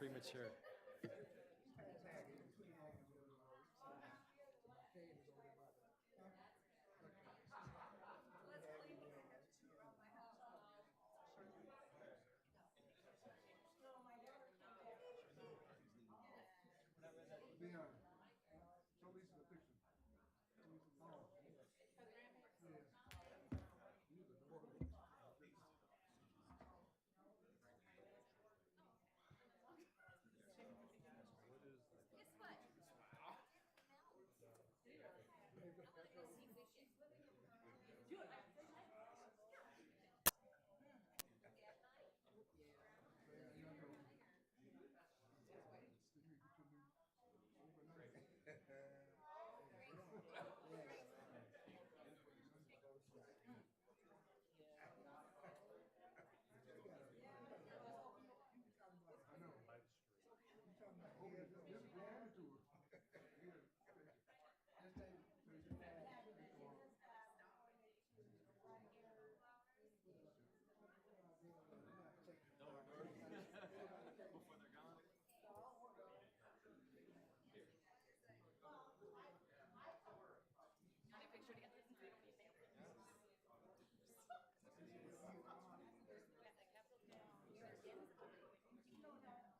premature. Leon, show Lisa the picture. Show Lisa the phone. Yeah. I know. You talking about this is the attitude. Before they're gone.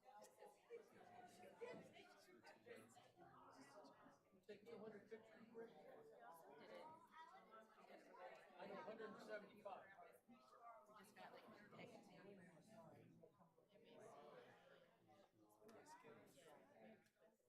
Got a picture together. Take 200 pictures quick. Did it? I know 175. We just got like text. Did it on purpose. This is a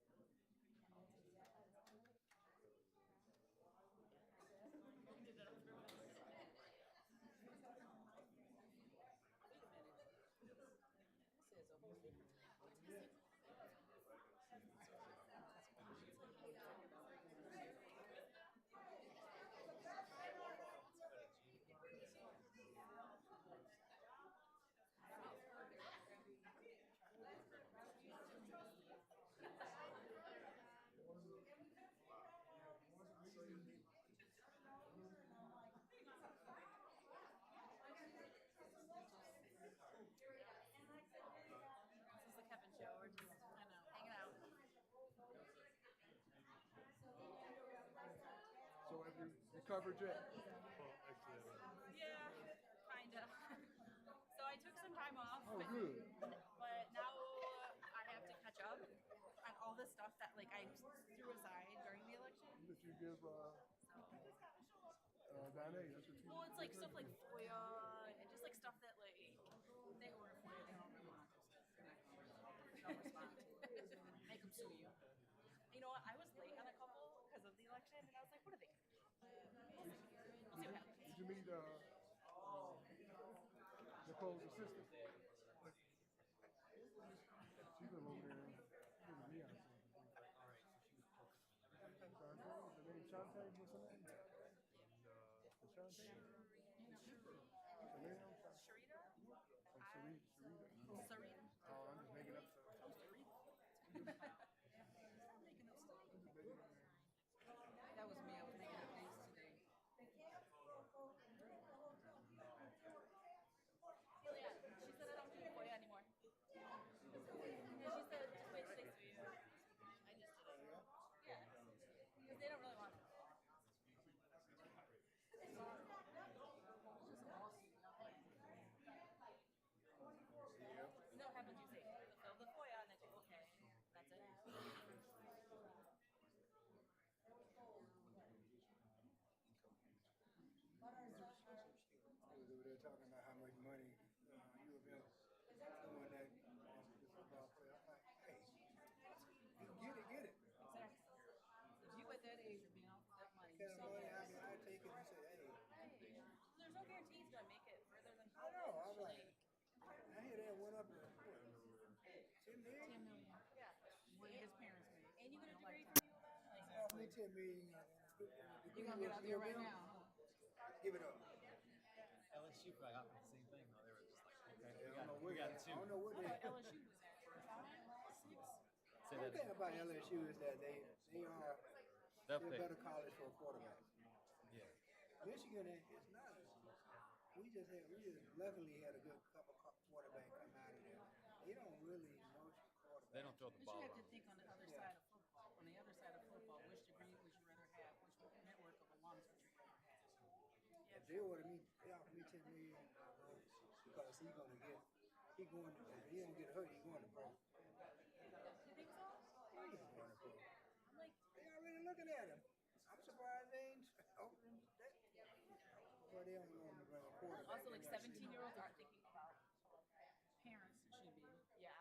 whole different type. This is the Kevin show. We're just, hanging out. So have you recovered yet? Yeah, kinda. So I took some time off. Oh, good. But now I have to catch up on all the stuff that like I threw aside during the election. That you give Danae, that's what you Well, it's like stuff like FOIA and just like stuff that like they were FOIA. They don't really want to. Don't respond. Make them sue you. You know what? I was late on a couple because of the election, and I was like, what are they gonna do? We'll see what happens. Did you meet Nicole's assistant? She live over there in Leon. Shante? The name Shante? What's her name? Shante? Sharita? Sarita. Sarita. Oh, I'm just making up stuff. That was me. I was making up names today. Yeah, she said I don't do FOIA anymore. Yeah, she said just wait till they sue you. I just did it. Yeah, because they don't really want it. Just a lawsuit. You know what happens? You say fill the FOIA and they go okay. That's it. They were there talking about how much money U of M doing that. I'm like, hey, get it. Exactly. If you at that age of being off that money, Kind of money, I take it and say, hey. there's no guarantee he's gonna make it further than I know. I'm like, I hear that went up to what, 10 million? 10 million. Yeah. What his parents made. And you get a degree from U of M? Like, Offer me 10 million. you're gonna get out there right now. Give it up. LSU probably offered the same thing though. They were just like, okay, I don't know where we got two. I don't know what they. LSU was at 6. Say One that thing about LSU is that they're they'll a pick. better college for a quarterback. Yeah. Michigan is not. We just luckily had a good couple quarterback come out of there. They don't really know They don't throw the But ball you have to around. think on the other side of football. On the other side of football, which degree would you rather have? Which network of alums would you rather have? If they order me, they offer me 10 million, I'll go because he gonna get, he going, if he don't get hurt, he going to pro. You think so? Yeah, he's going to pro. I'm like, They already looking at him. I'm surprised they ain't offering him that. Well, they only want him to bring a quarterback. also like in there. 17-year-olds aren't thinking about parents should be. Yeah.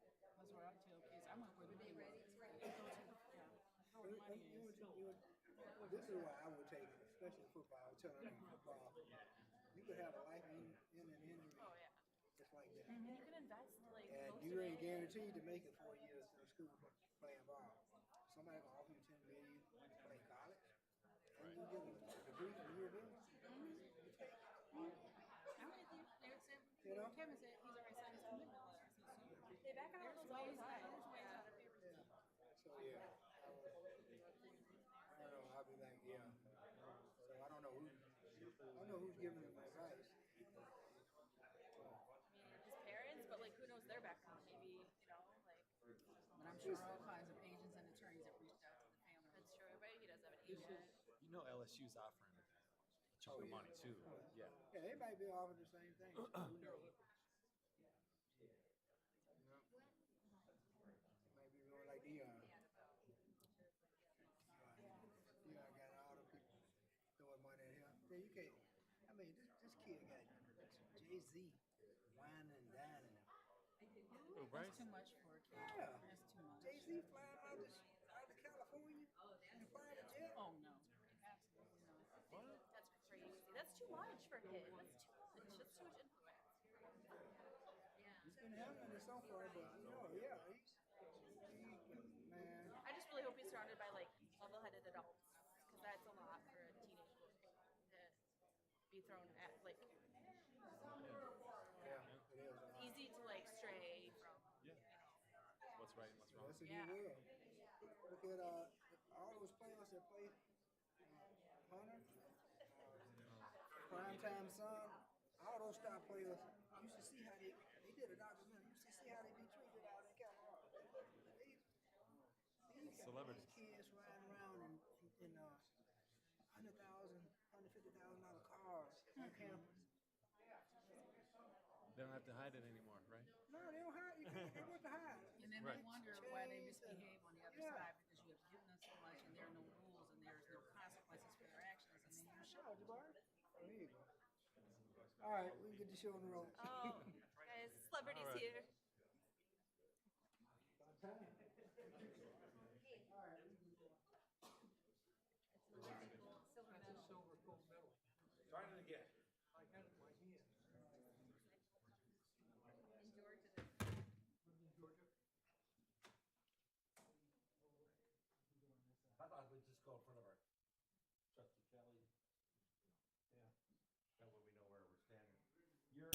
That's where I tell kids, I went where the money was. Go to, yeah, go where the money is. This is why I would take it, especially football. I was telling them football, you could have a life-ending injury Oh yeah. just like that. And you can invest like And most you of ain't it. guaranteed to make it 4 years in school playing ball. Somebody gonna offer you 10 million to play college, and you get a degree from U of M. You take it. I'm with you. There's You know? Kevin said he's already signed his commitment letter. They back out of There's those all ways, the time. there's ways out of favor. Yeah. So yeah, I don't know. I'll be like, yeah. So I don't know who's giving them advice. His parents, but like who knows their background? Maybe like. But I'm sure all kinds of agents and attorneys have reached out to the family. That's true. But he does have an agent. You know LSU's offering a chunk of money too. Yeah. Yeah, they might be offering the same thing. Who knows? Might be going like Dion. Dion got all the people throwing money at him. Yeah, you can't. I mean, this kid got Jay-Z whining and dining him. That's too much for a kid. Yeah. That's too much. Jay-Z flying out to California in a private jet. Oh no. Absolutely not. That's crazy. That's too much for a kid. That's too much. That's too much influence. He's been handling it so far, but yeah, man. I just really hope he's surrounded by like level-headed adults, because that's a lot for a teenage boy to be thrown at. Like, Yeah, it is. it's easy to like stray from. What's right and what's wrong. That's a Yeah. new world. Look at all those players that play Hunter, Primetime Son, all those star players. You should see how they did a documentary. You should see how they be treated out in California. These Celebrities. kids riding around in $100,000, $150,000 cars on campus. They don't have to hide it anymore, right? No, they don't hide. You can't. They want to hide. And then Right. they wonder why they misbehave on the other Yeah. side because you have given them so much and there are no rules and there's no consequences for their actions. And then you show. Oh, Jabari. There you go. All right, we can get the show on the road. Oh, guys, celebrities All right. here. Try it again. I got it in my hand. In Georgia. Georgia? How about we just go in front of our trustee Kelly? Yeah. That way we know where we're standing. You're,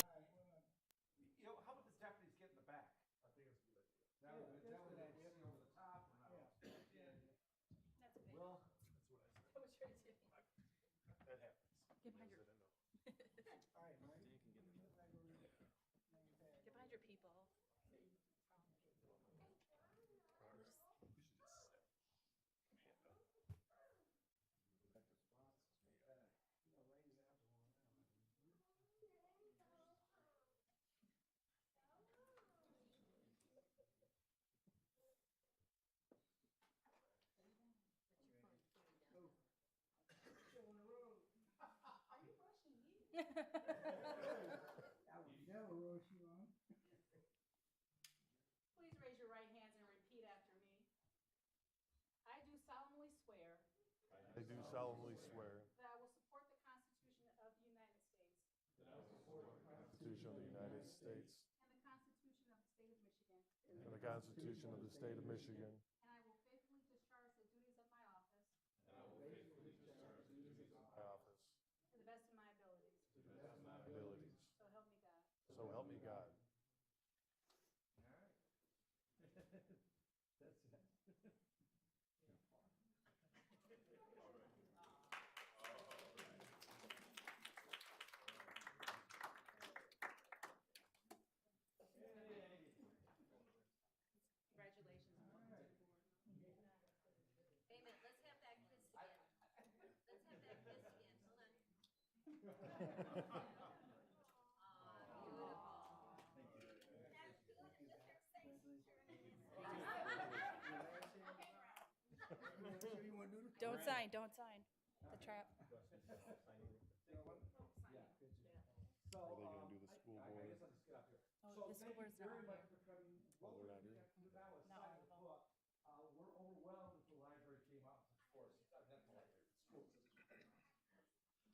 how about the deputies get in the back? I think it's a good idea. That would see over the top and That's big. Well, I was trying to. That happens. Get behind your. all right, Mike. Dan can get in the back. Get behind your people. I would never rush you on. Please raise your right hands and repeat after me. I do solemnly swear I do solemnly swear that I will support the Constitution of the United States the Constitution of the United States and the Constitution of the State of Michigan, and the Constitution of the State of Michigan, and I will faithfully discharge the duties of my office my office, to the best of my abilities. my abilities. So help me God. So help me God. Don't sign, don't sign. The trap. So, Are they gonna do the school I board? guess I'll just get up here. Oh, So the school thank you board's not very on much here. for coming. Oh, What they're we're not gonna here? do now is Not sign all the of them. book. We're overwhelmed that the library came out in such force. Not the library, the school system.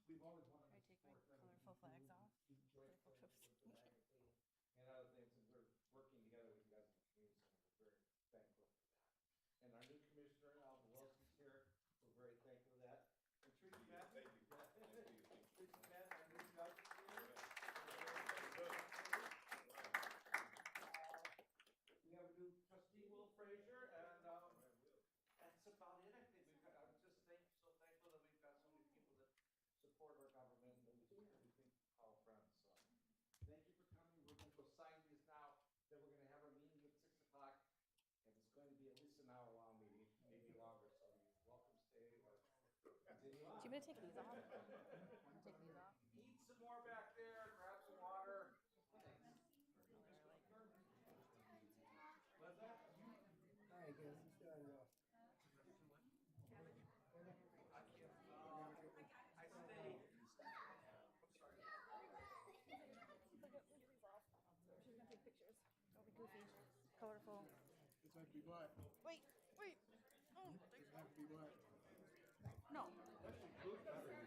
We've always wanted Try to to take my support them. colorful flags off. Enjoy Colorful playing clips. with advocating and other things, and we're working together with you guys in the community center. We're very thankful for that. And our new commissioner, Al Velosi's here. We're very thankful for that. And Tracy Madden. Thank you. Tracy Madden, our new judge is here. We have a new trustee, Will Frazier, and that's about it. I think we've got, I'm just so thankful that we've got so many people that support our government and that we think our friends. So thank you for coming. We're gonna go sign these now. Then we're gonna have our meeting at 6 o'clock. And it's going to be at least an hour long meeting, maybe longer, so you're welcome to stay or continue on. Do you want me to take these off? Take these off? Eat some more back there, grab some water. What's that? All right, guys, you started off. I stay. She's gonna take pictures. Don't be goofy. Colorful. It's have to be black. Wait, wait. Oh, Doesn't have to be black. no. All right.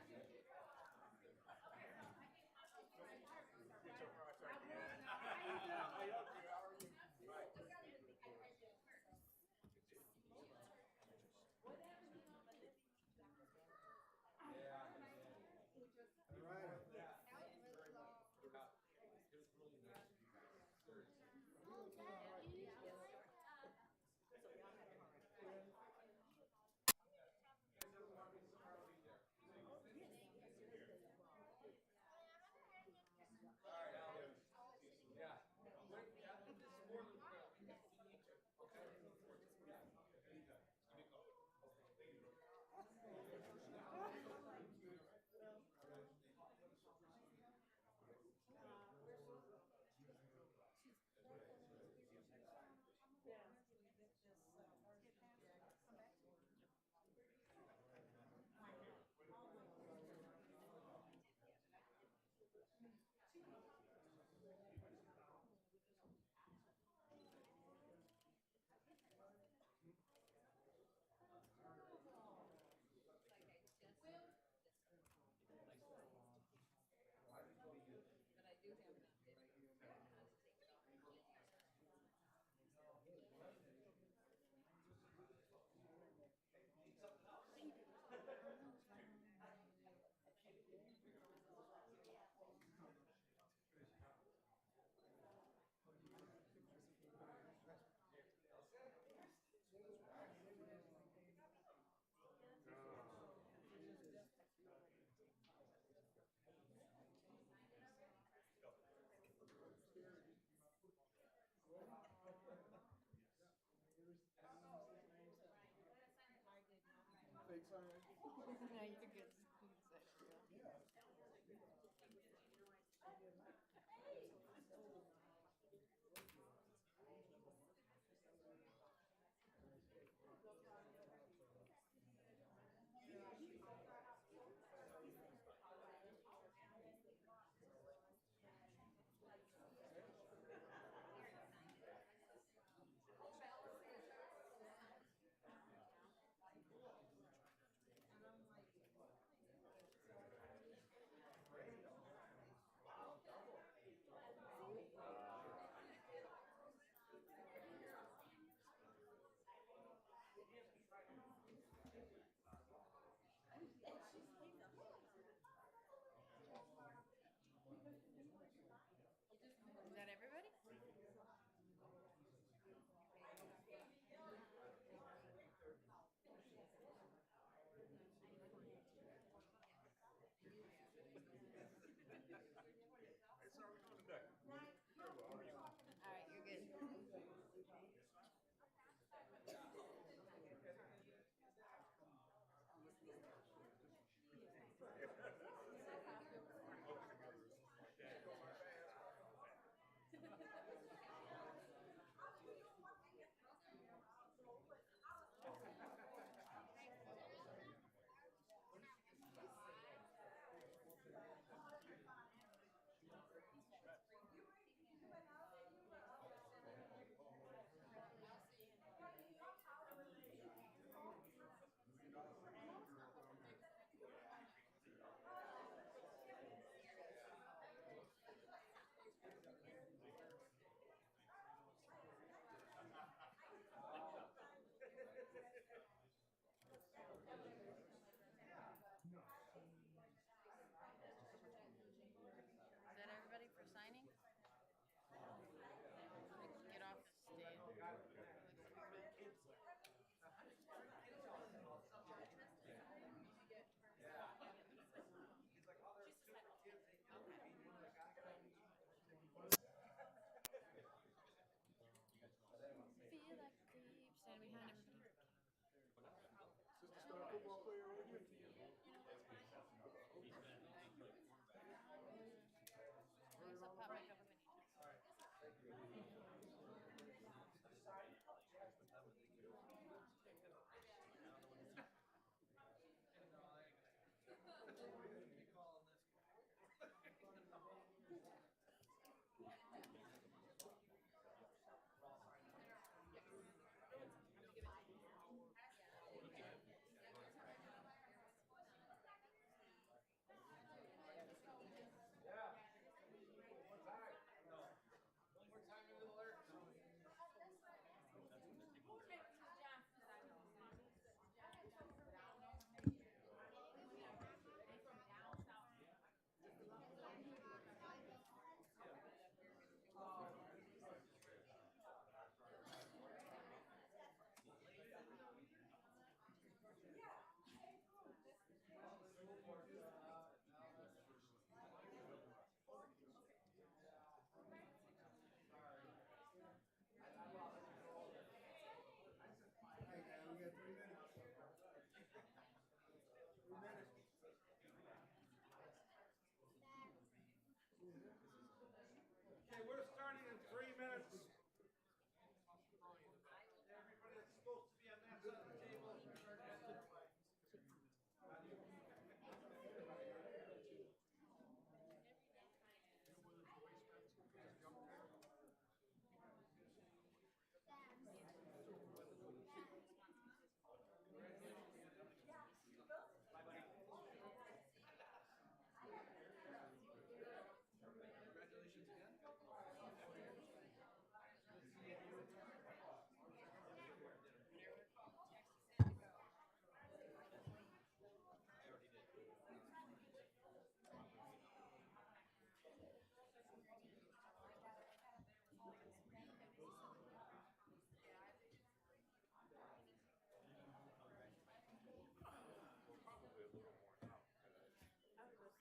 Fake sign. No, you could get. Is that everybody? All right, you're good.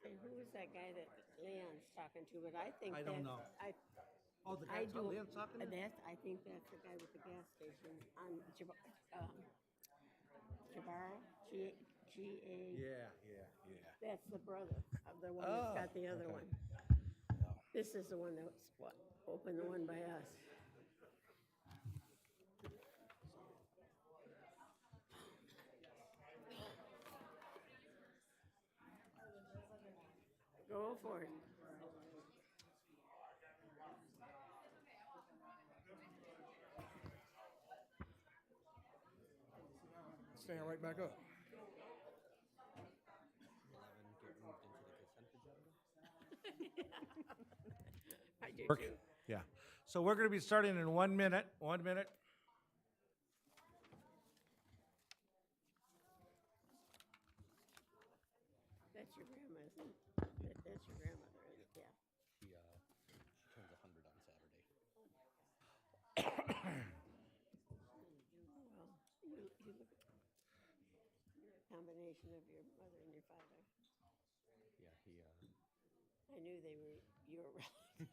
And who was that guy that Leon's talking to? But I think I don't know. Oh, the I guy's do. Leon's talking to? I think that's the guy with the gas station on Jabaro. G A. Yeah. That's the brother of the one that's got the other okay. one. This is the one that's what opened the one by us. Go for it. Stand right back up. I do Work. too. Yeah. So we're going to be starting in 1 minute. 1 minute. That's your grandma, isn't it? That's your grandmother, isn't it? Yeah. She turns 100 on Saturday. Well, you look at combination of your mother and your father. Yeah, I knew they were your relative.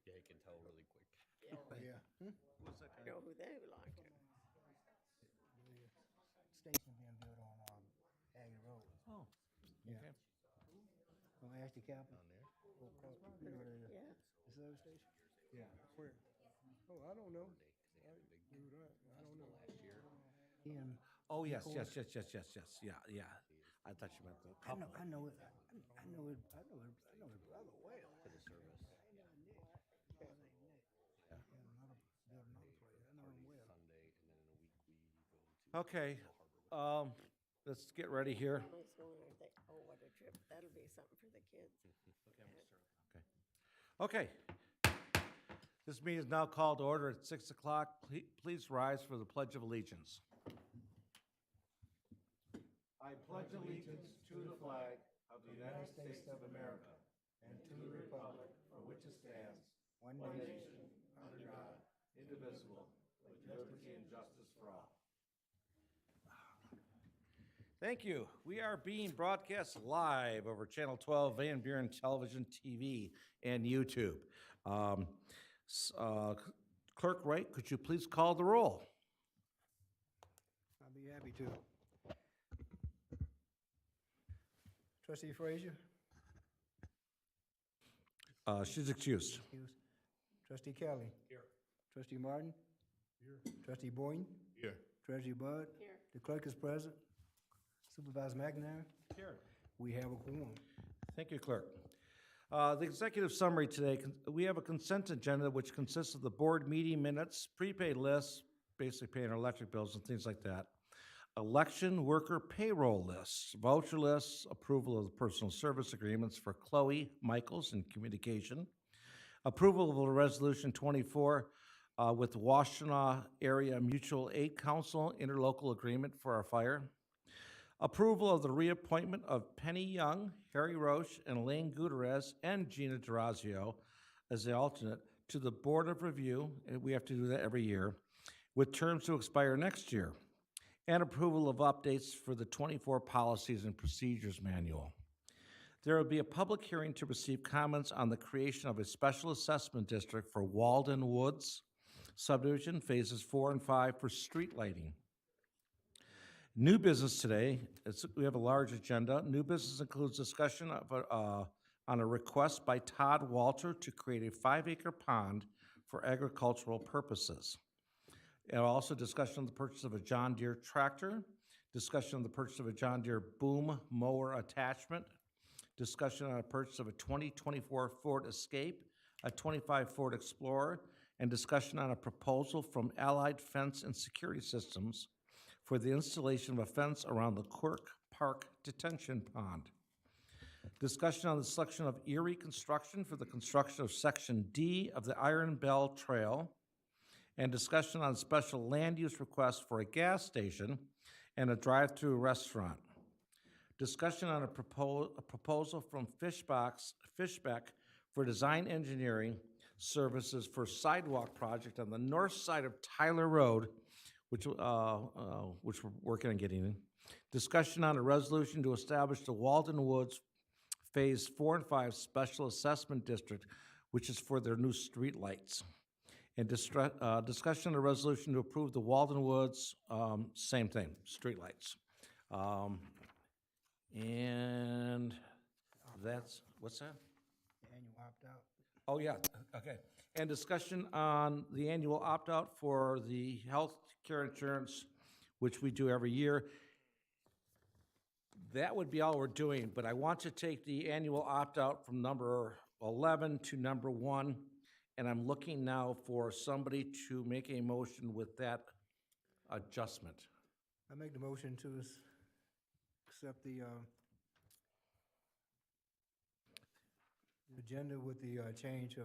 yeah, you can tell really quick. Yeah. Yeah. What's that I know who they belong to. Station being built on Aggie Road. Oh. Yeah. Okay. On Ashley Capital. Down there. You know what it is? Yeah. The service station? Yeah. Where? Oh, I don't know. Because they had a big I don't know. last year. Oh, yes. Yeah. I thought you meant the couple. I know his brother well. To the service. Yeah. Another player. I know him well. Sunday, and then in a week we go to Okay. Harbor. Let's get ready here. Let's go in there. Oh, what a trip. That'll be something for the kids. Okay. This meeting is now called to order at 6 o'clock. Please rise for the Pledge of Allegiance. I pledge allegiance to the flag of the United States of America and to the republic for which it stands, one nation, under God, indivisible, with liberty and justice for all. Thank you. We are being broadcast live over Channel 12 Van Buren Television, TV, and YouTube. Clerk Wright, could you please call the roll? I'll be happy to. Trustee Frazier? She's excused. Excuse. Trustee Kelly? Here. Trustee Martin? Here. Trustee Boyden? Here. Treasurer Bud? Here. The clerk is present. Supervisor McNair? Here. We have a quorum. Thank you, Clerk. The executive summary today, we have a consent agenda which consists of the board meeting minutes, prepaid lists, basically paying our electric bills and things like that, election worker payroll lists, voucher lists, approval of the personal service agreements for Chloe Michaels in communication, approval of the resolution 24 with the Washtenaw Area Mutual Aid Council interlocal agreement for our fire, approval of the reappointment of Penny Young, Harry Roche, and Elaine Gutierrez, and Gina Durazio as the alternate to the Board of Review, and we have to do that every year, with terms to expire next year, and approval of updates for the 24 Policies and Procedures Manual. There will be a public hearing to receive comments on the creation of a special assessment district for Walden Woods subdivision, phases 4 and 5 for street lighting. New business today, we have a large agenda. New business includes discussion of on a request by Todd Walter to create a 5-acre pond for agricultural purposes. And also discussion of the purchase of a John Deere tractor, discussion of the purchase of a John Deere boom mower attachment, discussion on a purchase of a 2024 Ford Escape, a 25 Ford Explorer, and discussion on a proposal from Allied Fence and Security Systems for the installation of a fence around the Quirk Park Detention Pond. Discussion on the selection of Erie Construction for the construction of Section D of the Iron Bell Trail, and discussion on special land use request for a gas station and a drive-through restaurant. Discussion on a proposal from Fishbeck for design engineering services for sidewalk project on the north side of Tyler Road, which we're working on getting in, Discussion on a resolution to establish the Walden Woods Phase 4 and 5 Special Assessment District, which is for their new streetlights. And discussion on a resolution to approve the Walden Woods, same thing, streetlights. And that's, what's that? Annual opt-out. Oh, yeah, okay. And discussion on the annual opt-out for the health care insurance, which we do every year. That would be all we're doing, but I want to take the annual opt-out from number 11 to number 1, and I'm looking now for somebody to make a motion with that adjustment. I make the motion to accept the agenda with the change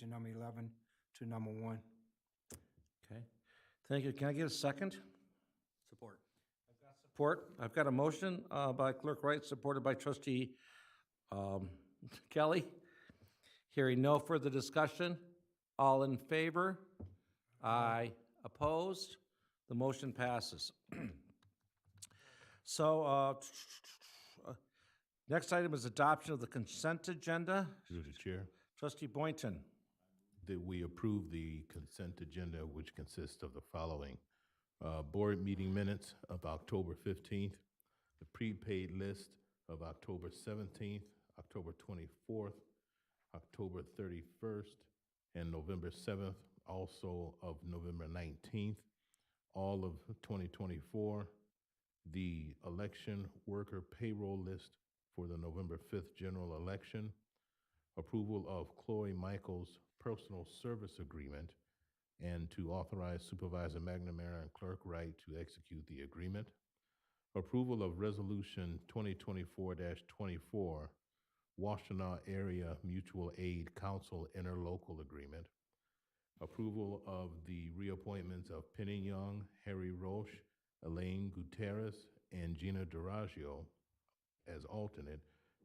in number 11 to number 1. Okay, thank you. Can I get a second? Support. Support. I've got a motion by Clerk Wright, supported by Trustee Kelly. Hearing no further discussion. All in favor? Aye. Opposed? The motion passes. So, next item is adoption of the consent agenda. Through the chair, Trustee Boynton. that we approve the consent agenda, which consists of the following. Board meeting minutes of October 15th, the prepaid list of October 17th, October 24th, October 31st, and November 7th, also of November 19th, all of 2024, the election worker payroll list for the November 5th general election, approval of Chloe Michaels' personal service agreement, and to authorize Supervisor McNamara and Clerk Wright to execute the agreement, approval of Resolution 2024-24, Washtenaw Area Mutual Aid Council Interlocal Agreement, approval of the reappointments of Penny Young, Harry Roche, Elaine Gutierrez, and Gina Duraggio as alternate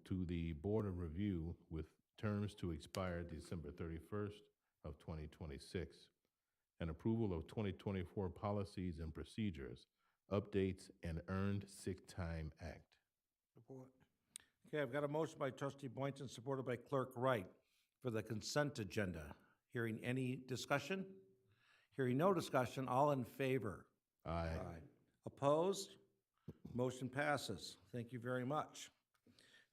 to the Board of Review with terms to expire December 31st of 2026, and approval of 2024 policies and procedures, updates, and Earned Sick Time Act. Support. Okay, I've got a motion by Trustee Boynton, supported by Clerk Wright, for the consent agenda. Hearing any discussion? Hearing no discussion, all in favor? Aye. Opposed? Motion passes. Thank you very much.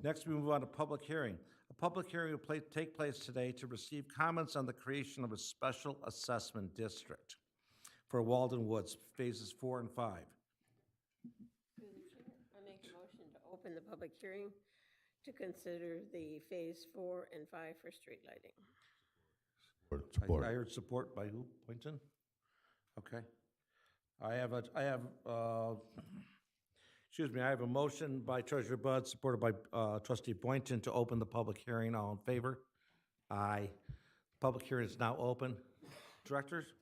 Next, we move on to public hearing. A public hearing will take place today to receive comments on the creation of a special assessment district for Walden Woods, phases 4 and 5. Through the chair, I make a motion to open the public hearing to consider the phase 4 and 5 for street lighting. Support. I heard support by who? Boynton? Okay. I have a motion by Treasurer Bud, supported by Trustee Boynton, to open the public hearing. All in favor? Aye. Public hearing is now open. Directors?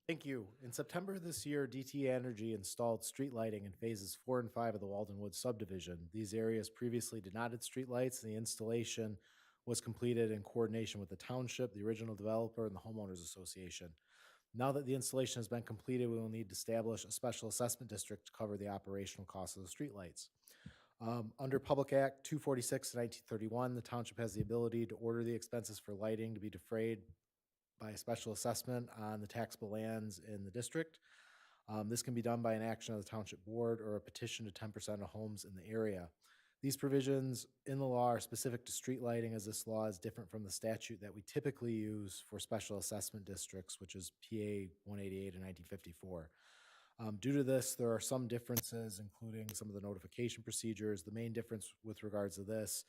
Thank you. In September of this year, DTE Energy installed street lighting in phases 4 and 5 of the Walden Woods subdivision. These areas previously did not have street lights, and the installation was completed in coordination with the township, the original developer, and the homeowners association. Now that the installation has been completed, we will need to establish a special assessment district to cover the operational costs of the streetlights. Under Public Act 246 of 1931, the township has the ability to order the expenses for lighting to be defrayed by a special assessment on the taxable lands in the district. This can be done by an action of the township board or a petition to 10% of homes in the area. These provisions in the law are specific to street lighting, as this law is different from the statute that we typically use for special assessment districts, which is PA 188 in 1954. Due to this, there are some differences, including some of the notification procedures. The main difference with regards to this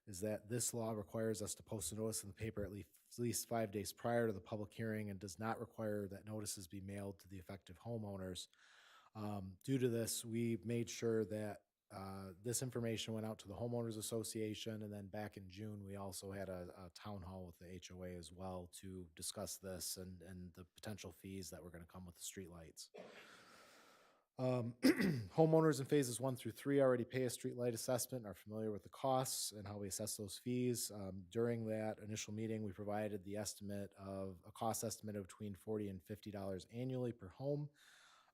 is that this law requires us to post a notice in the paper at least 5 days prior to the public hearing and does not require that notices be mailed to the affected homeowners. Due to this, we made sure that this information went out to the homeowners association, and then back in June, we also had a town hall with the HOA as well to discuss this and the potential fees that were going to come with the streetlights. Homeowners in phases 1 through 3 already pay a streetlight assessment and are familiar with the costs and how we assess those fees. During that initial meeting, we provided the estimate of a cost estimate of between $40 and $50 annually per home.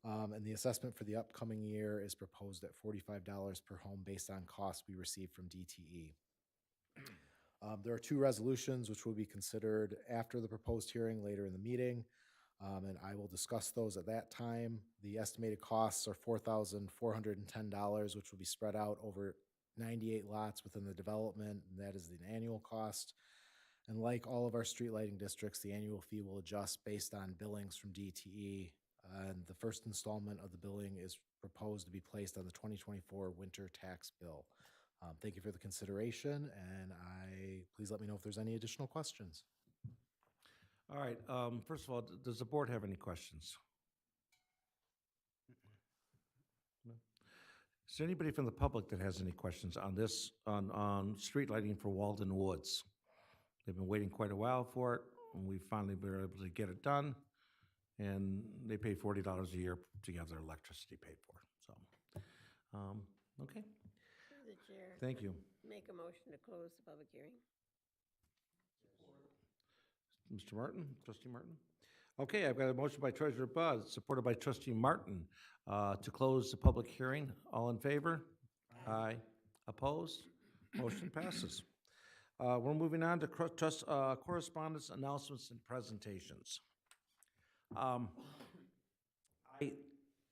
And the assessment for the upcoming year is proposed at $45 per home based on costs we received from DTE. There are two resolutions which will be considered after the proposed hearing later in the meeting, and I will discuss those at that time. The estimated costs are $4,410, which will be spread out over 98 lots within the development, and that is the annual cost. And like all of our street lighting districts, the annual fee will adjust based on billings from DTE. And the first installment of the billing is proposed to be placed on the 2024 winter tax bill. Thank you for the consideration, and please let me know if there's any additional questions. All right, first of all, does the board have any questions? No? Is there anybody from the public that has any questions on this, on street lighting for Walden Woods? They've been waiting quite a while for it, and we finally were able to get it done. And they pay $40 a year to have their electricity paid for, so, okay. Through the chair. Thank you. Make a motion to close the public hearing. Mr. Martin, Trustee Martin? Okay, I've got a motion by Treasurer Buzz, supported by Trustee Martin, to close the public hearing. All in favor? Aye. Opposed? Motion passes. We're moving on to correspondence, announcements, and presentations.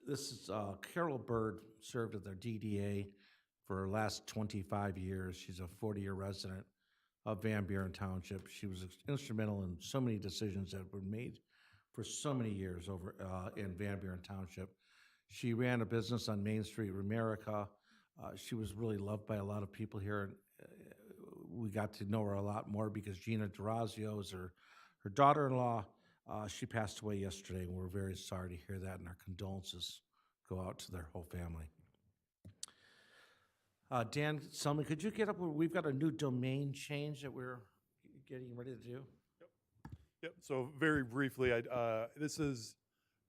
This is Carol Bird, served as their DDA for the last 25 years. She's a 40-year resident of Van Buren Township. She was instrumental in so many decisions that were made for so many years over in Van Buren Township. She ran a business on Main Street, Romerica. She was really loved by a lot of people here. We got to know her a lot more because Gina Durazio is her daughter-in-law. She passed away yesterday, and we're very sorry to hear that, and our condolences go out to their whole family. Dan Selman, could you get up? We've got a new domain change that we're getting ready to do. Yep. So very briefly, this is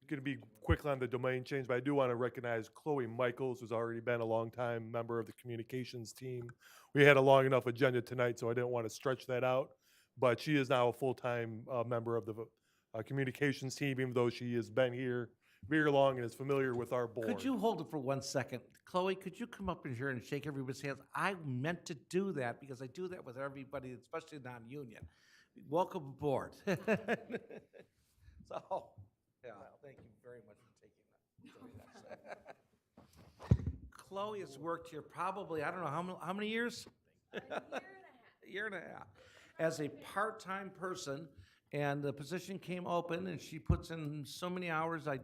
going to be quickly on the domain change, but I do want to recognize Chloe Michaels, who's already been a longtime member of the communications team. We had a long enough agenda tonight, so I didn't want to stretch that out, but she is now a full-time member of the communications team, even though she has been here very long and is familiar with our board. Could you hold it for 1 second? Chloe, could you come up in here and shake everybody's hands? I meant to do that because I do that with everybody, especially non-union. Welcome aboard. So, yeah, thank you very much for taking that. Chloe has worked here probably, I don't know, how many years? A year and a half. A year and a half. As a part-time person, and the position came open, and she puts in so many hours, I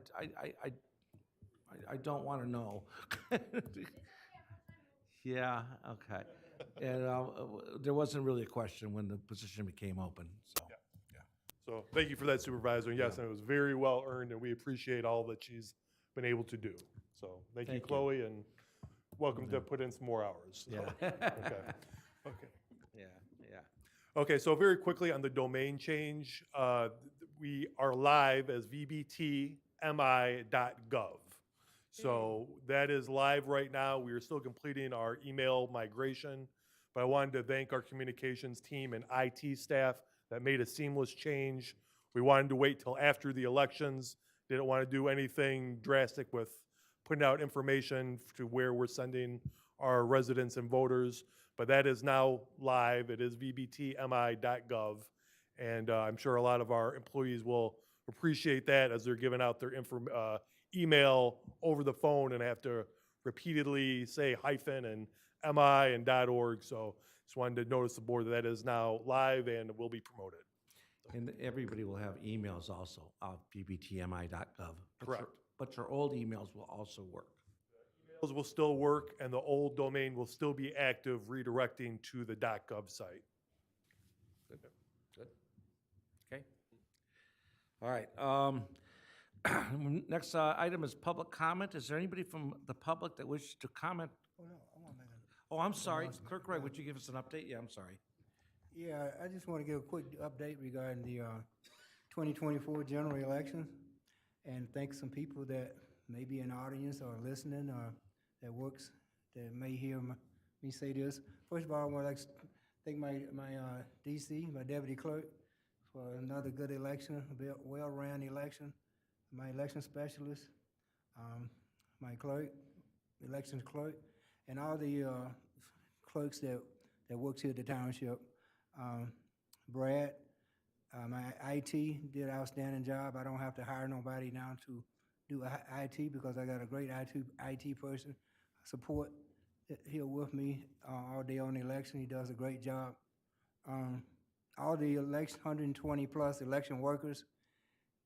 don't want to know. Yeah, okay. And there wasn't really a question when the position became open, so. Yeah. So thank you for that, Supervisor. And yes, and it was very well earned, and we appreciate all that she's been able to do. So thank you, Chloe, and welcome to put in some more hours. Yeah. Okay. Okay. Yeah. Okay, so very quickly on the domain change, we are live as vbtmi.gov. So that is live right now. We are still completing our email migration, but I wanted to thank our communications team and IT staff that made a seamless change. We wanted to wait till after the elections. Didn't want to do anything drastic with putting out information to where we're sending our residents and voters, but that is now live. It is vbtmi.gov, and I'm sure a lot of our employees will appreciate that as they're giving out their email over the phone and have to repeatedly say hyphen and mi and .org. So just wanted to notice the board that is now live and will be promoted. And everybody will have emails also, bbtmi.gov. Correct. But your old emails will also work. Those will still work, and the old domain will still be active, redirecting to the .gov site. Good. Okay. All right. Next item is public comment. Is there anybody from the public that wishes to comment? Oh, no, I want to make Oh, I'm sorry. Clerk Wright, would you give us an update? Yeah, I'm sorry. Yeah, I just want to give a quick update regarding the 2024 general election, and thank some people that may be in the audience or listening or that works, that may hear me say this. First of all, I want to like thank my DC, my deputy clerk, for another good election, a well-ran election. My election specialist, my clerk, elections clerk, and all the clerks that works here at the township. Brad, my IT did an outstanding job. I don't have to hire nobody now to do IT because I got a great IT person support here with me all day on the election. He does a great job. All the election, 120 plus election workers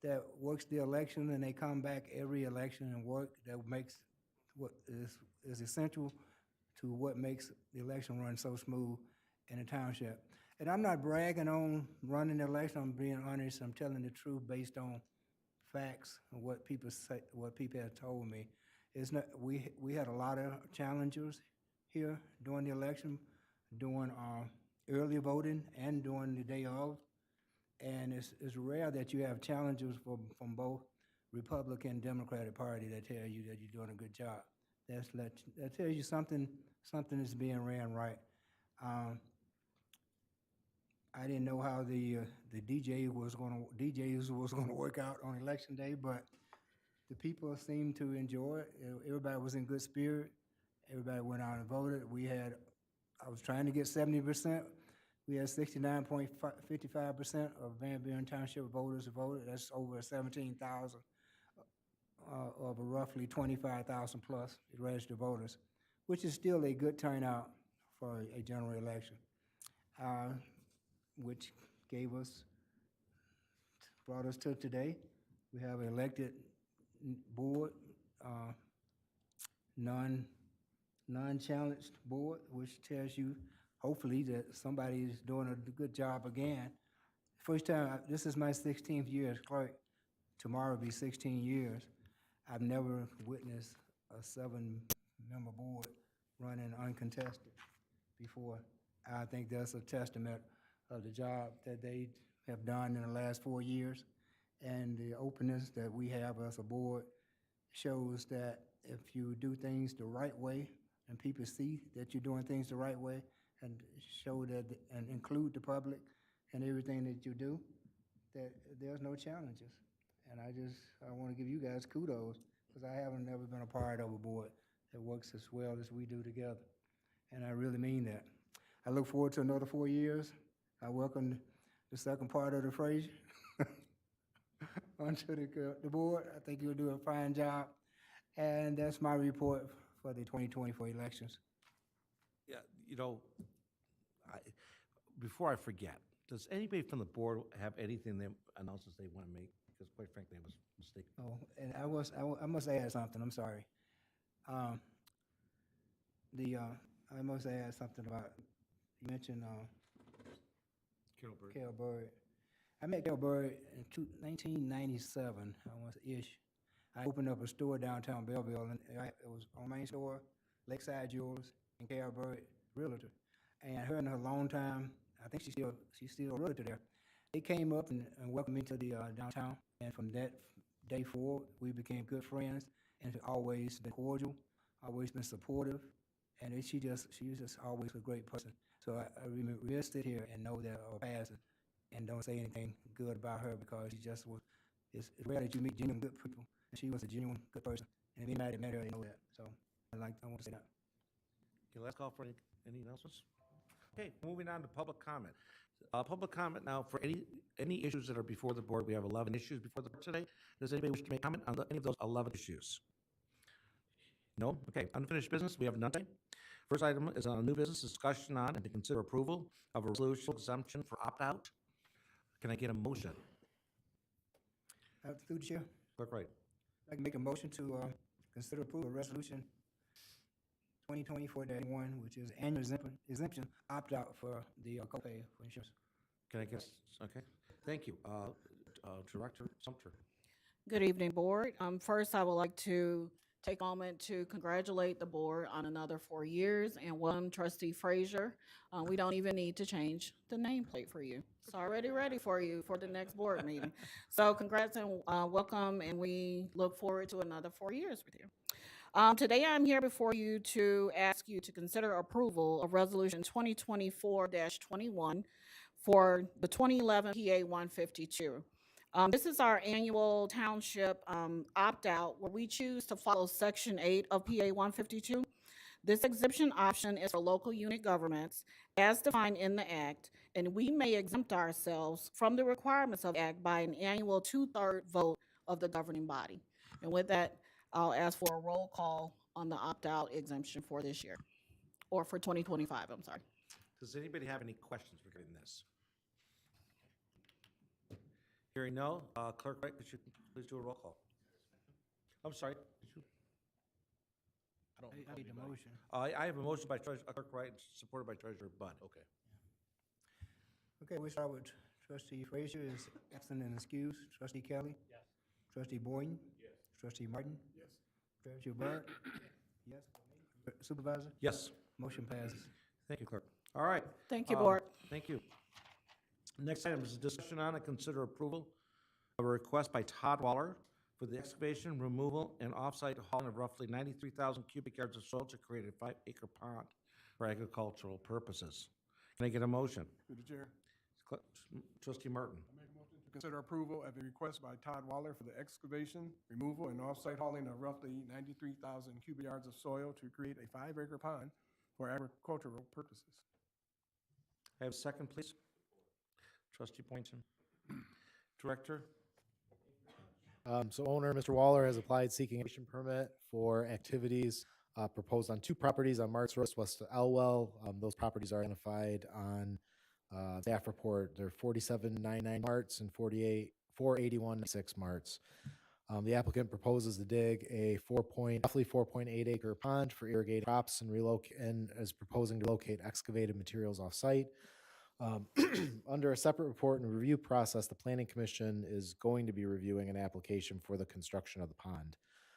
that works the election and they come back every election and work, that makes what is essential to what makes the election run so smooth in the township. And I'm not bragging on running the election, I'm being honest, I'm telling the truth based on facts and what people say, what people have told me. It's not, we had a lot of challenges here during the election, doing early voting and during the day of. And it's rare that you have challenges from both Republican and Democratic Party that tell you that you're doing a good job. That tells you something is being ran right. I didn't know how the DJs was gonna work out on election day, but the people seemed to enjoy it. Everybody was in good spirit. Everybody went out and voted. I was trying to get 70%. We had 69.55% of Van Buren Township voters voted. That's over 17,000 of roughly 25,000 plus registered voters, which is still a good turnout for a general election, which brought us to today. We have an elected board, non-challenged board, which tells you, hopefully, that somebody is doing a good job again. First time, this is my 16th year as clerk. Tomorrow will be 16 years. I've never witnessed a 7-member board running uncontested before. I think that's a testament of the job that they have done in the last 4 years, and the openness that we have as a board shows that if you do things the right way and people see that you're doing things the right way and show that and include the public in everything that you do, that there's no challenges. And I want to give you guys kudos because I haven't never been a part of a board that works as well as we do together. And I really mean that. I look forward to another 4 years. I welcome the second part of the phrase onto the board. I think you'll do a fine job. And that's my report for the 2024 elections. Yeah, before I forget, does anybody from the board have anything they announcements they want to make? Because quite frankly, I was mistaken. Oh, and I must add something. I'm sorry. I must add something about, you mentioned Carol Bird. I met Carol Bird in 1997, ish. I opened up a store downtown Belleville, and it was on Main Store, Lakeside Jewels, and Carol Bird, realtor. And her and her long time, I think she's still a realtor there. They came up and welcomed me to the downtown, and from that day forward, we became good friends, and always been cordial, always been supportive, and she was just always a great person. So I remember we'll sit here and know that our past, and don't say anything good about her because she just was. It's rare that you meet genuine good people. She was a genuine good person, and anybody that met her, they know that. So I want to say that. Okay, last call for any announcements? Okay, moving on to public comment. Public comment now for any issues that are before the board. We have 11 issues before the board today. Does anybody wish to make comment on any of those 11 issues? No? Okay, unfinished business, we have none today. First item is on a new business discussion on and to consider approval of a resolution exemption for opt-out. Can I get a motion? Through the chair, Clerk Wright. I can make a motion to consider approval of resolution 2024-1, which is annual exemption opt-out for the copay for insurance. Can I guess? Okay, thank you. Director Sumter. Good evening, board. First, I would like to take a moment to congratulate the board on another 4 years and welcome Trustee Frazier. We don't even need to change the nameplate for you. It's already ready for you for the next board meeting. So congrats and welcome, and we look forward to another 4 years with you. Today, I'm here before you to ask you to consider approval of Resolution 2024-21 for the 2011 PA 152. This is our annual township opt-out where we choose to follow Section 8 of PA 152. This exemption option is for local unit governments as defined in the Act, and we may exempt ourselves from the requirements of the Act by an annual two-third vote of the governing body. And with that, I'll ask for a roll call on the opt-out exemption for this year, or for 2025, I'm sorry. Does anybody have any questions regarding this? Hearing no, Clerk Wright, could you please do a roll call? I'm sorry. I need a motion. I have a motion by Clerk Wright, supported by Treasurer Bud. Okay. Okay, we start with trustee Frazier is absent and excused. Trustee Kelly? Yes. Trustee Boyden? Yes. Trustee Martin? Yes. Treasurer Bud? Yes. Supervisor? Yes. Motion passes. Thank you, Clerk. All right. Thank you, Board. Thank you. Next item is a discussion on and consider approval of a request by Todd Waller for the excavation, removal, and off-site hauling of roughly 93,000 cubic yards of soil to create a 5-acre pond for agricultural purposes. Can I get a motion? Through the chair. Trustee Martin. I make a motion to consider approval of the request by Todd Waller for the excavation, removal, and off-site hauling of roughly 93,000 cubic yards of soil to create a 5-acre pond for agricultural purposes. I have a second, please. Trustee Poynton. Director. So owner, Mr. Waller, has applied seeking a permit for activities proposed on 2 properties on Marks Road west of Elwell. Those properties are identified on staff report. They're 4799 Marts and 48196 Marts. The applicant proposes to dig a roughly 4.8 acre pond for irrigated crops and is proposing to locate excavated materials off-site. Under a separate report and review process, the Planning Commission is going to be reviewing an application for the construction of the pond.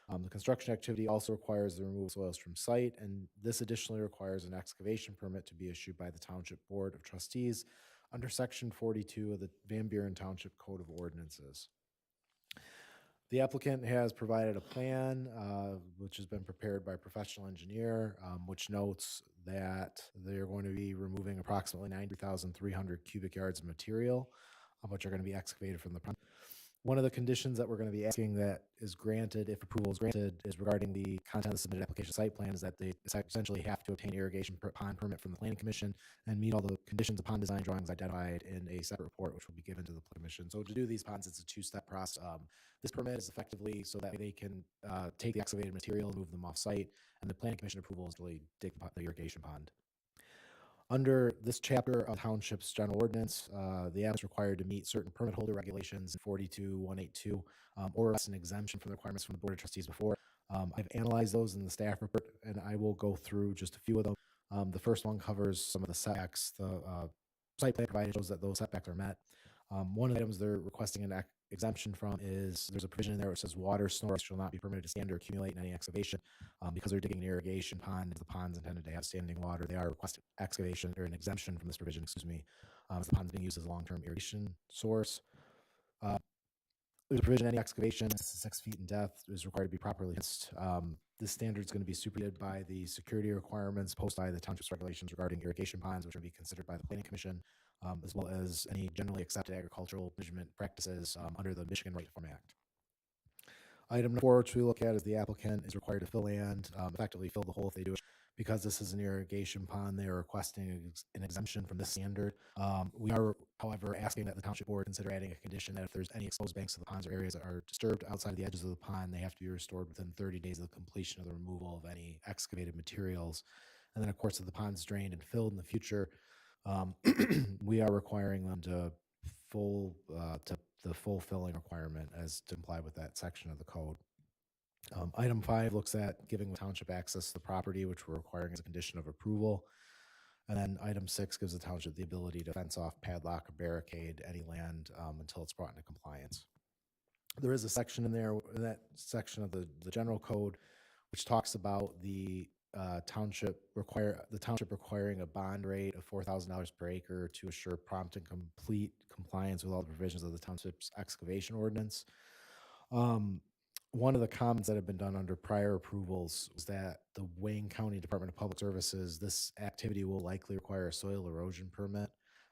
The construction activity also requires the removal of soils from site, and this additionally requires an excavation permit to be issued by the Township Board of Trustees under Section 42 of the Van Buren Township Code of Ordinances. The applicant has provided a plan, which has been prepared by a professional engineer, which notes that they're going to be removing approximately 90,300 cubic yards of material, which are going to be excavated from the pond. One of the conditions that we're going to be asking that is granted, if approval is granted, is regarding the content of the submitted application site plan, is that they essentially have to obtain irrigation pond permit from the Planning Commission and meet all the conditions of pond design drawings identified in a separate report, which will be given to the Planning Commission. So to do these ponds, it's a 2-step process. This permit is effectively so that they can take the excavated material and move them off site, and the Planning Commission approval is really dig the irrigation pond. Under this chapter of Township's General Ordinance, the applicant is required to meet certain permit holder regulations in 42182 or an exemption from the requirements from the Board of Trustees before. I've analyzed those in the staff report, and I will go through just a few of them. The first one covers some of the setbacks. The site plan provided shows that those setbacks are met. One of the items they're requesting an exemption from is there's a provision in there which says water storage shall not be permitted to stand or accumulate in any excavation. Because they're digging an irrigation pond, the pond's intended to have standing water. They are requesting excavation or an exemption from this provision, as the pond's being used as a long-term irrigation source. There's a provision any excavation 6 feet in depth is required to be properly fenced. This standard is going to be superseded by the security requirements posted by the township's regulations regarding irrigation ponds, which will be considered by the Planning Commission, as well as any generally accepted agricultural management practices under the Michigan Right to Farm Act. Item number 4, which we look at, is the applicant is required to fill land, effectively fill the hole if they do it. Because this is an irrigation pond, they are requesting an exemption from this standard. We are, however, asking that the Township Board consider adding a condition that if there's any exposed banks of the ponds or areas that are disturbed outside of the edges of the pond, they have to be restored within 30 days of the completion of the removal of any excavated materials. And then, of course, if the pond's drained and filled in the future, we are requiring them to the full filling requirement as to comply with that section of the code. Item 5 looks at giving the township access to the property, which we're requiring as a condition of approval. And then item 6 gives the township the ability to fence off, padlock, or barricade any land until it's brought into compliance. There is a section in there, in that section of the general code, which talks about the township requiring a bond rate of $4,000 per acre to assure prompt and complete compliance with all the provisions of the township's excavation ordinance. One of the comments that have been done under prior approvals was that the Wayne County Department of Public Services, this activity will likely require a soil erosion permit.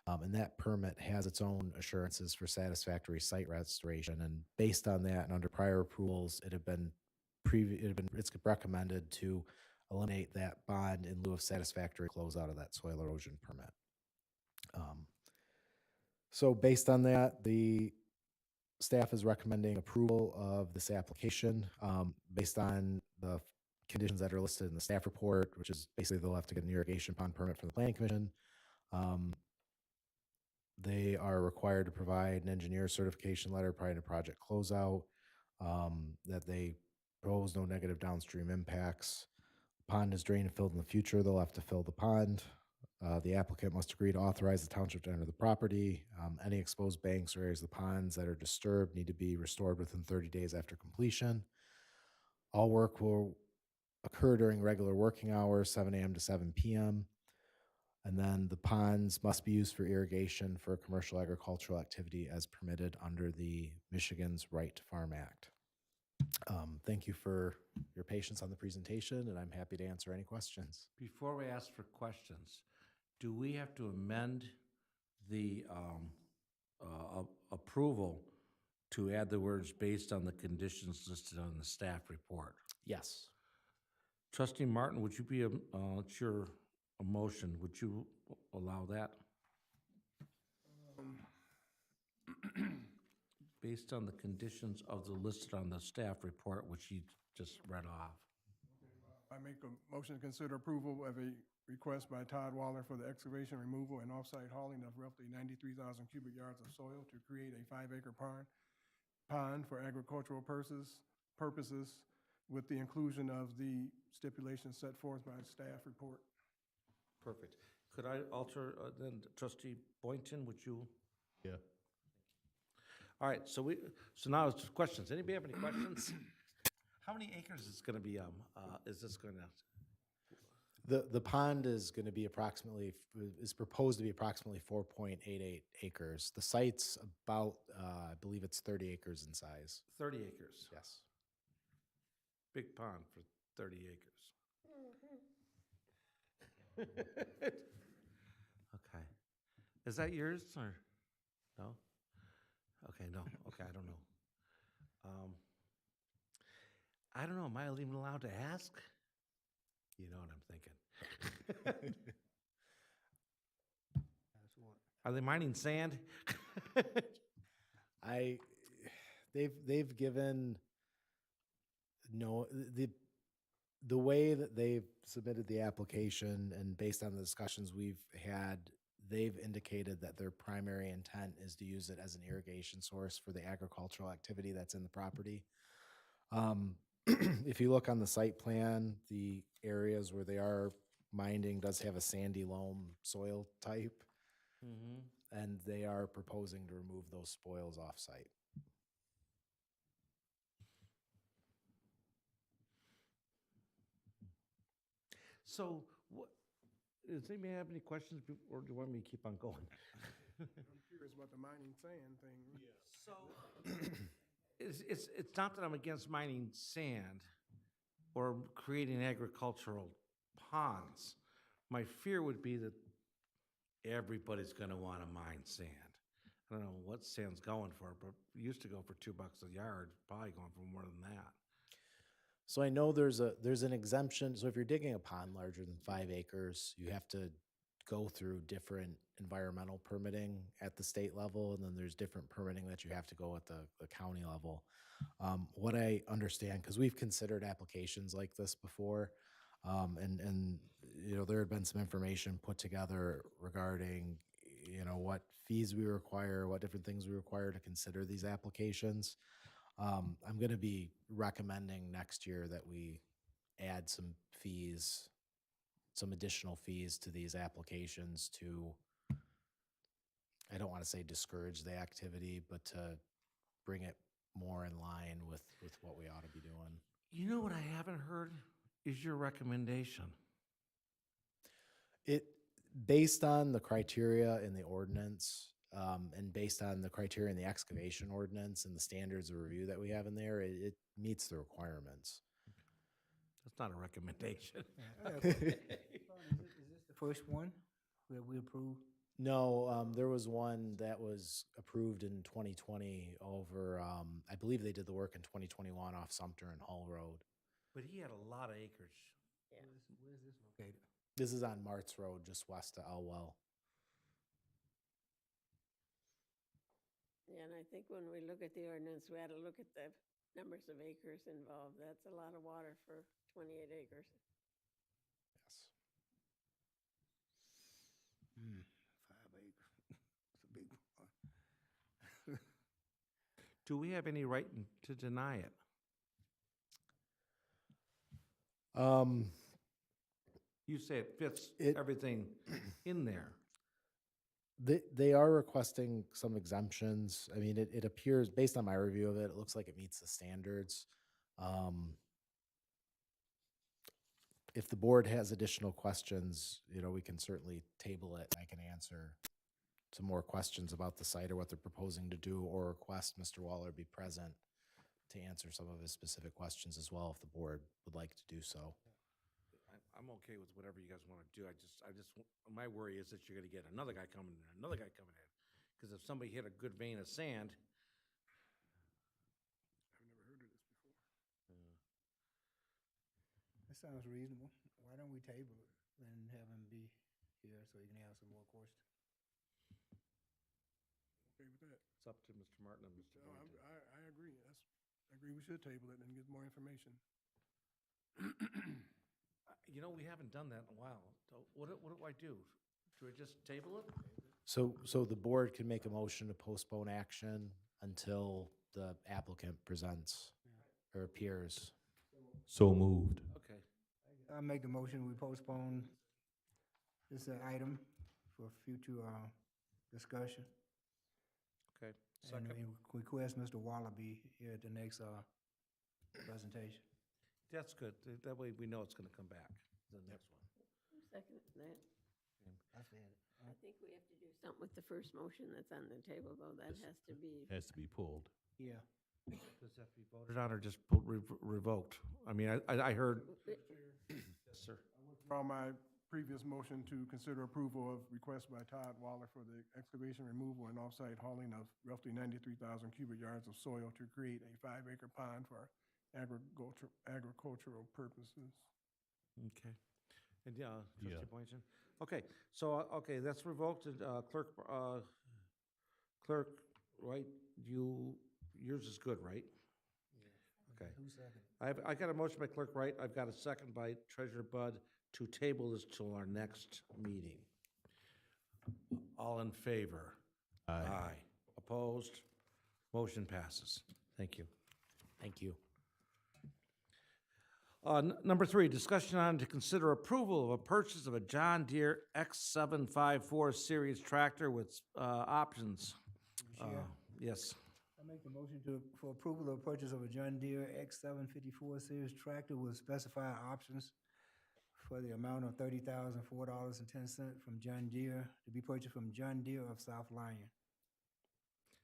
And that permit has its own assurances for satisfactory site restoration. And based on that and under prior approvals, it's recommended to eliminate that bond in lieu of satisfactory closeout of that soil erosion permit. So based on that, the staff is recommending approval of this application based on the conditions that are listed in the staff report, which is basically they'll have to get an irrigation pond permit from the planning commission. They are required to provide an engineer certification letter prior to project closeout, that they propose no negative downstream impacts. Pond is drained and filled in the future, they'll have to fill the pond. The applicant must agree to authorize the township to enter the property. Any exposed banks or areas of the ponds that are disturbed need to be restored within 30 days after completion. All work will occur during regular working hours, 7 a.m. to 7 p.m. And then the ponds must be used for irrigation for commercial agricultural activity as permitted under the Michigan's Right to Farm Act. Thank you for your patience on the presentation, and I'm happy to answer any questions. Before we ask for questions, do we have to amend the approval to add the words based on the conditions listed on the staff report? Yes. Trustee Martin, would you be, it's your motion, would you allow that? Based on the conditions of the listed on the staff report, which you just read off. I make a motion to consider approval of a request by Todd Waller for the excavation, removal, and off-site hauling of roughly 93,000 cubic yards of soil to create a 5-acre pond for agricultural purposes with the inclusion of the stipulations set forth by the staff report. Perfect. Could I alter, then Trustee Boynton, would you? Yeah. All right, so now it's questions. Anybody have any questions? How many acres is gonna be, is this gonna? The pond is going to be is proposed to be approximately 4.88 acres. The site's about, I believe it's 30 acres in size. 30 acres. Yes. Big pond for 30 acres. Okay. Is that yours or no? Okay, no. Okay, I don't know. I don't know. Am I even allowed to ask? You know what I'm thinking. Are they mining sand? They've given the way that they've submitted the application and based on the discussions we've had, they've indicated that their primary intent is to use it as an irrigation source for the agricultural activity that's in the property. If you look on the site plan, the areas where they are mining does have a sandy loam soil type. Mm-hmm. And they are proposing to remove those spoils off-site. So, does anybody have any questions, or do you want me to keep on going? I'm curious about the mining sand thing. So, it's not that I'm against mining sand or creating agricultural ponds. My fear would be that everybody's gonna wanna mine sand. I don't know what sand's going for, but it used to go for $2 a yard, probably going for more than that. So I know there's an exemption. So if you're digging a pond larger than 5 acres, you have to go through different environmental permitting at the state level, and then there's different permitting that you have to go at the county level. What I understand, because we've considered applications like this before, and you know, there had been some information put together regarding, you know, what fees we require, what different things we require to consider these applications. I'm going to be recommending next year that we add some fees, some additional fees to these applications to, I don't want to say discourage the activity, but to bring it more in line with what we ought to be doing. You know what I haven't heard is your recommendation. Based on the criteria in the ordinance, and based on the criteria in the excavation ordinance and the standards of review that we have in there, it meets the requirements. That's not a recommendation. Is this the first one that we approved? No, there was one that was approved in 2020 over, I believe they did the work in 2021 off Sumter and Hall Road. But he had a lot of acres. Where's this located? This is on Martz Road, just west of Elwell. Yeah, and I think when we look at the ordinance, we had to look at the numbers of acres involved. That's a lot of water for 28 acres. Yes. 5 acres. It's a big one. Do we have any right to deny it? You say it fits everything in there. They are requesting some exemptions. I mean, it appears, based on my review of it, it looks like it meets the standards. If the board has additional questions, we can certainly table it. I can answer some more questions about the site or what they're proposing to do, or request Mr. Waller be present to answer some of his specific questions as well, if the board would like to do so. I'm okay with whatever you guys want to do. My worry is that you're going to get another guy coming in, another guy coming in. Because if somebody hit a good vein of sand, I've never heard of this before. That sounds reasonable. Why don't we table it and have him be here so he can answer more questions? Okay with that? it's up to Mr. Martin and Mr. No, Boynton. I agree. I agree we should table it and get more information. We haven't done that in a while. So what do I do? Do I just table it? So the board can make a motion to postpone action until the applicant presents or appears. So moved. Okay. I make the motion, we postpone this item for future discussion. Okay. And Second. we request Mr. Wallaby here at the next presentation. That's good. That way we know it's going to come back, the next one. Who seconded that? I said it. I think we have to do something with the first motion that's on the table, though. That has to be. Has to be pulled. Yeah. Does that have to be voted on or just revoked? I mean, I heard. Yes, sir. From my previous motion to consider approval of request by Todd Waller for the excavation, removal, and off-site hauling of roughly 93,000 cubic yards of soil to create a 5-acre pond for agricultural purposes. Okay. And Trustee Boynton? Okay, so, that's revoked. And, Clerk, right, yours is good, right? Okay. Who seconded? I got a motion by Clerk Wright. I've got a second by Treasurer Bud to table this till our next meeting. All in favor? Aye. Opposed? Motion passes. Thank you. Thank you. Number 3, discussion on to consider approval of a purchase of a John Deere X754 series tractor with options. Chair? Yes. I make the motion for approval of purchase of a John Deere X754 series tractor with specified options for the amount of $30,004.10 from John Deere, to be purchased from John Deere of South Lyon.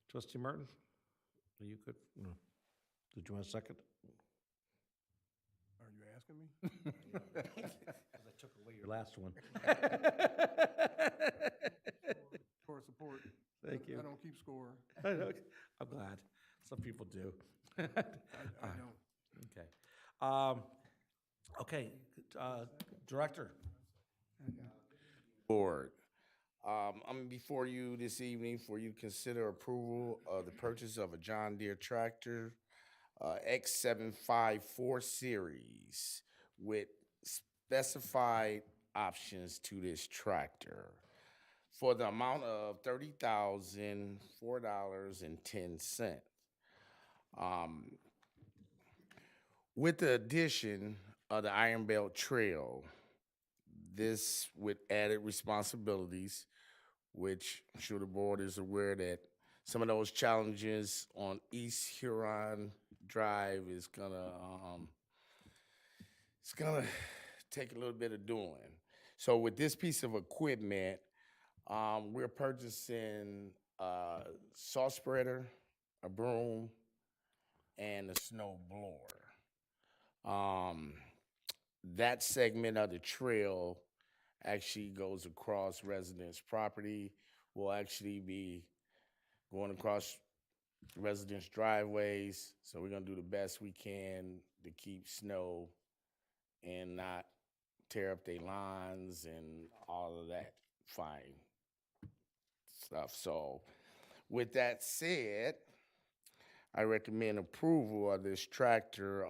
Trustee Martin, are you good? No. Did you want a second? Are you asking me? Because I took away your last one. Support. Thank you. I don't keep score. I'm glad. Some people do. I don't. Okay. Okay, Director. Board. I'm before you this evening for you to consider approval of the purchase of a John Deere tractor, X754 series with specified options to this tractor for the amount of $30,004.10. With the addition of the Iron Belt Trail, this with added responsibilities, which I'm sure the board is aware that some of those challenges on East Huron Drive is it's gonna take a little bit of doing. So with this piece of equipment, we're purchasing a saw spreader, a broom, and a snow blower. That segment of the trail actually goes across residents' property. We'll actually be going across residents' driveways. So we're gonna do the best we can to keep snow and not tear up their lawns and all of that fine stuff. So with that said, I recommend approval of this tractor.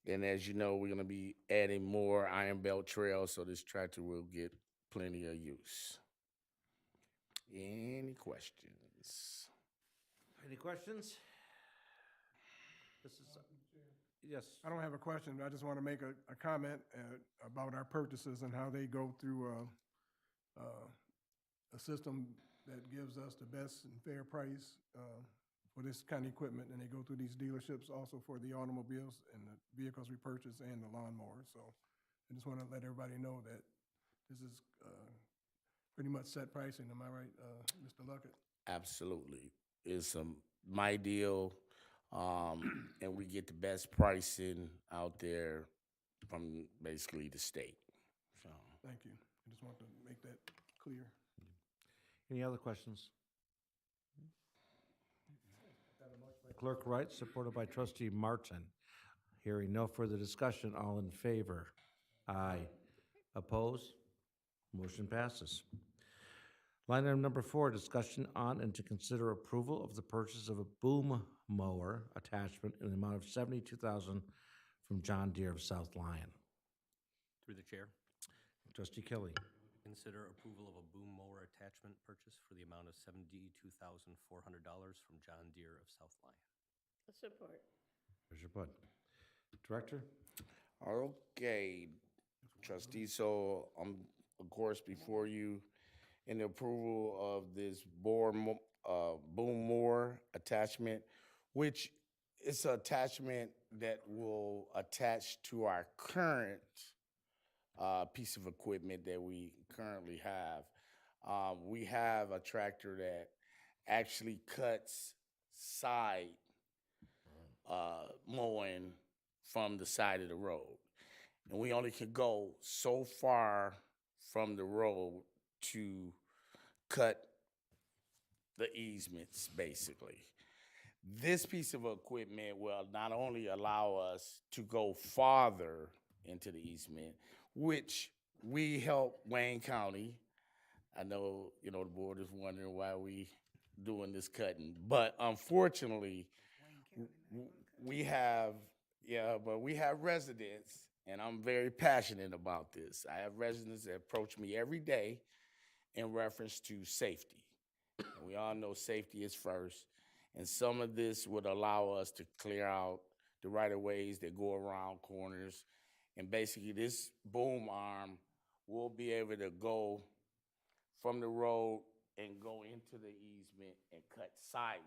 And as you know, we're gonna be adding more Iron Belt trails, so this tractor will get plenty of use. Any questions? Any questions? This is, yes. I don't have a question, but I just want to make a comment about our purchases and how they go through a system that gives us the best and fair price for this kind of equipment, and they go through these dealerships also for the automobiles and the vehicles we purchase and the lawnmowers. So I just want to let everybody know that this is pretty much set pricing. Am I right, Mr. Luckett? Absolutely. It's my deal, and we get the best pricing out there from basically the state. So Thank you. I just want to make that clear. Any other questions? Clerk Wright, supported by Trustee Martin. Hearing no further discussion, all in favor? Aye. Opposed? Motion passes. Line item number 4, discussion on and to consider approval of the purchase of a boom mower attachment in the amount of $72,000 from John Deere of South Lyon. Through the chair, Trustee Kelly. consider approval of a boom mower attachment purchase for the amount of $72,400 from John Deere of South Lyon. Support. Commissioner Bud. Director? okay, trustee. So I'm of course before you in the approval of this boom mower attachment, which is an attachment that will attach to our current piece of equipment that we currently have. We have a tractor that actually cuts side mowing from the side of the road. And we only can go so far from the road to cut the easements, basically. This piece of equipment will not only allow us to go farther into the easement, which we help Wayne County. I know, the board is wondering why we doing this cutting, but unfortunately, we have residents, and I'm very passionate about this. I have residents that approach me every day in reference to safety. And we all know safety is first, and some of this would allow us to clear out the right-of-ways that go around corners. And basically, this boom arm will be able to go from the road and go into the easement and cut sideways.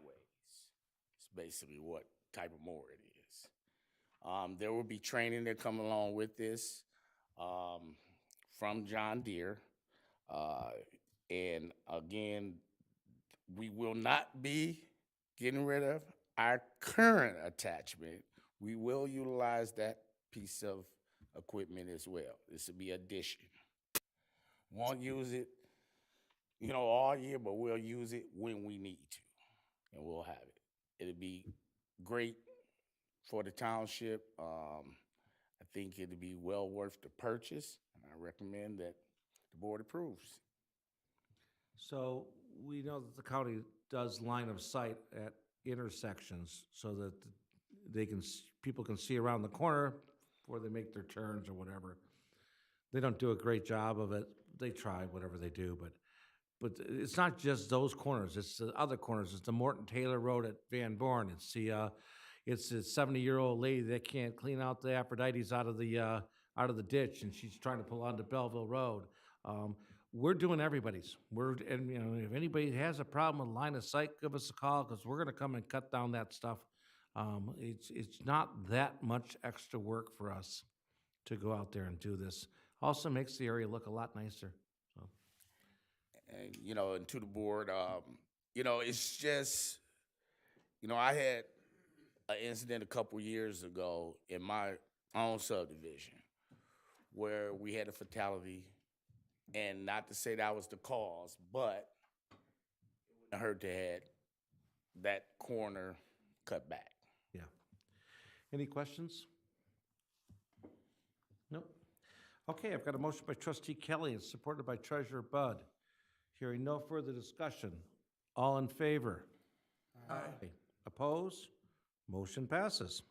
It's basically what type of mower it is. There will be training that come along with this from John Deere. And again, we will not be getting rid of our current attachment. We will utilize that piece of equipment as well. This will be addition. Won't use it, all year, but we'll use it when we need to, and we'll have it. It'll be great for the township. I think it'll be well worth the purchase, and I recommend that the board approves. So we know that the county does line of sight at intersections so that people can see around the corner before they make their turns or whatever. They don't do a great job of it. They try whatever they do, but it's not just those corners. It's the other corners. It's the Morton Taylor Road at Van Born. It's the 70-year-old lady that can't clean out the Aphrodite's out of the ditch, and she's trying to pull onto Belleville Road. We're doing everybody's. If anybody has a problem with line of sight, give us a call because we're going to come and cut down that stuff. It's not that much extra work for us to go out there and do this. Also makes the area look a lot nicer. So. And, and to the board, it's just, I had an incident a couple years ago in my own subdivision where we had a fatality. And not to say that was the cause, but it wouldn't hurt to have that corner cut back. Yeah. Any questions? Nope. Okay, I've got a motion by trustee Kelly and supported by treasurer Bud. Hearing no further discussion. All in favor? Aye. Opposed? Motion passes.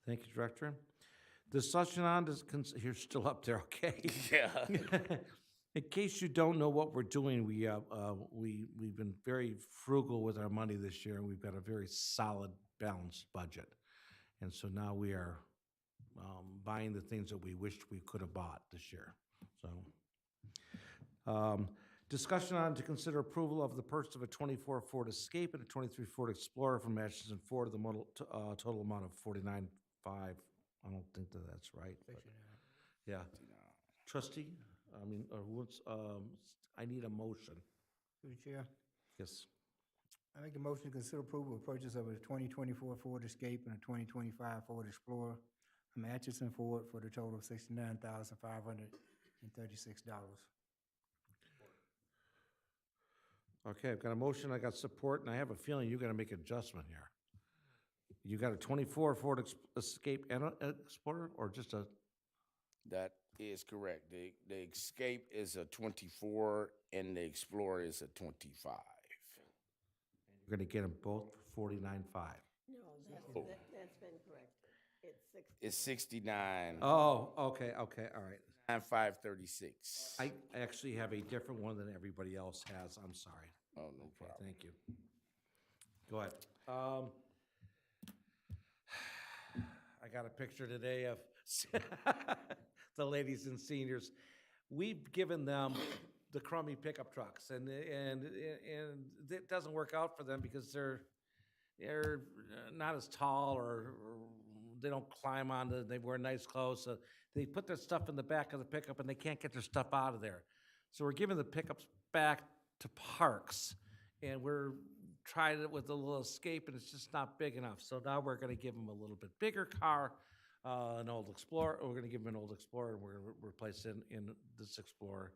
Thank you, Director. Discussion on, you're still up there, okay? Yeah. In case you don't know what we're doing, we've been very frugal with our money this year, and we've got a very solid, balanced budget. And so now we are buying the things that we wished we could have bought this year. So, discussion on to consider approval of the purchase of a 24 Ford Escape and a 23 Ford Explorer from Atchison Ford, the total amount of $49,500. I don't think that's right. But yeah. Trustee, I need a motion. Through the chair, Yes. I make a motion to consider approval of purchase of a 2024 Ford Escape and a 2025 Ford Explorer from Atchison Ford for the total of $69,536. Okay, I've got a motion, I got support, and I have a feeling you're gonna make an adjustment here. You got a 24 Ford Escape and an Explorer, or just a? That is correct. The Escape is a 24 and the Explorer is a 25. You're gonna get them both for $49,500. No, that's been corrected. It's 60. It's 69. Oh, okay, all right. 536. I actually have a different one than everybody else has, I'm sorry. Oh, no Okay, problem. thank you. Go ahead. I got a picture today of the ladies and seniors. We've given them the crummy pickup trucks, and it doesn't work out for them because they're not as tall, or they don't climb on they wear nice clothes. So they put their stuff in the back of the pickup, and they can't get their stuff out of there. So we're giving the pickups back to parks, and we're trying it with a little Escape, and it's just not big enough. So now we're going to give them a little bit bigger car, an old Explorer. We're going to give them an old Explorer, and we're going to replace it in this Explorer.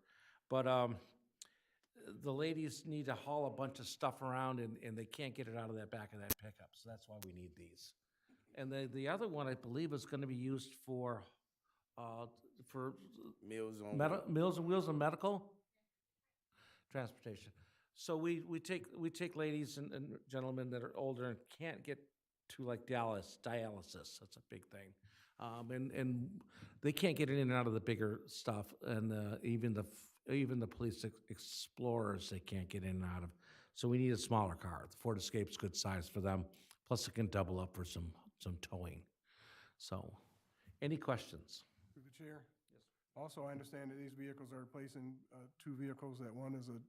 But the ladies need to haul a bunch of stuff around, and they can't get it out of that back of that pickup. So that's why we need these. And the other one, I believe, is going to be used for Meals on Meals on Wheels and medical transportation. So we take ladies and gentlemen that are older and can't get to like dialysis. That's a big thing, and they can't get in and out of the bigger stuff, and even the police Explorers they can't get in and out of. So we need a smaller car. The Ford Escape's good size for them. Plus, it can double up for some towing. So, any questions? Through the chair? Yes. Also, I understand that these vehicles are replacing two vehicles. That one is a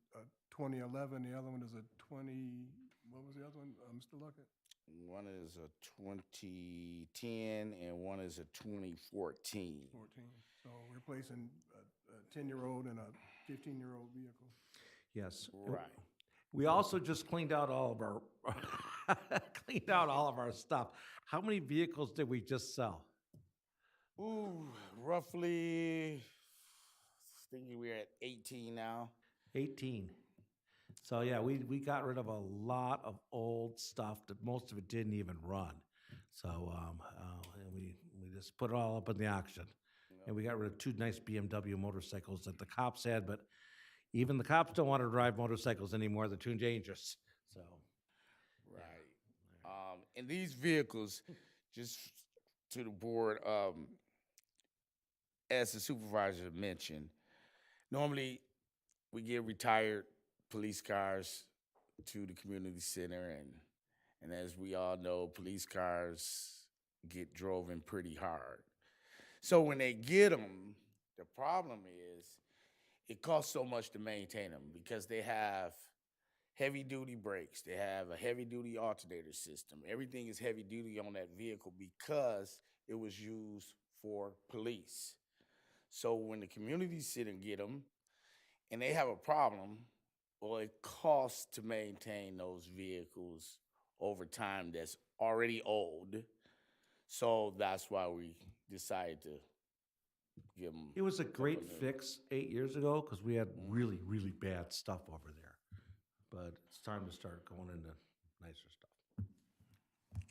2011, the other one is a 20, what was the other one, Mr. Luckett? One is a 2010 and one is a 2014. 14. So we're replacing a 10-year-old and a 15-year-old vehicle. Yes. Right. We also just cleaned out all of our stuff. How many vehicles did we just sell? Ooh, roughly, thinking we're at 18 now. 18. So yeah, we got rid of a lot of old stuff that most of it didn't even run. So and we just put it all up in the auction. And we got rid of two nice BMW motorcycles that the cops had, but even the cops don't want to drive motorcycles anymore. They're too dangerous. So, right. And these vehicles, just to the board, as the supervisor mentioned, normally we give retired police cars to the community center, and as we all know, police cars get driven pretty hard. So when they get them, the problem is it costs so much to maintain them because they have heavy-duty brakes. They have a heavy-duty alternator system. Everything is heavy-duty on that vehicle because it was used for police. So when the community center get them and they have a problem, well, it costs to maintain those vehicles over time that's already old. So that's why we decided to give them. It was a great fix 8 years ago because we had really, really bad stuff over there. But it's time to start going into nicer stuff. Okay.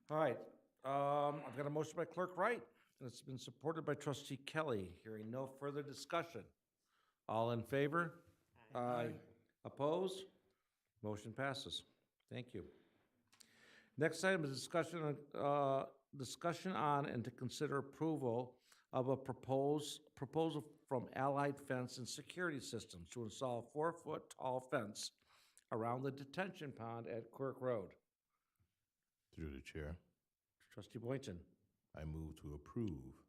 All right, I've got a motion by Clerk Wright, and it's been supported by Trustee Kelly. Hearing no further discussion. All in favor? Aye. Opposed? Motion passes. Thank you. Next item is discussion on and to consider approval of a proposal from Allied Fence and Security Systems to install a 4-foot tall fence around the detention pond at Quirk Road. Through the chair, Trustee Boynton. I move to approve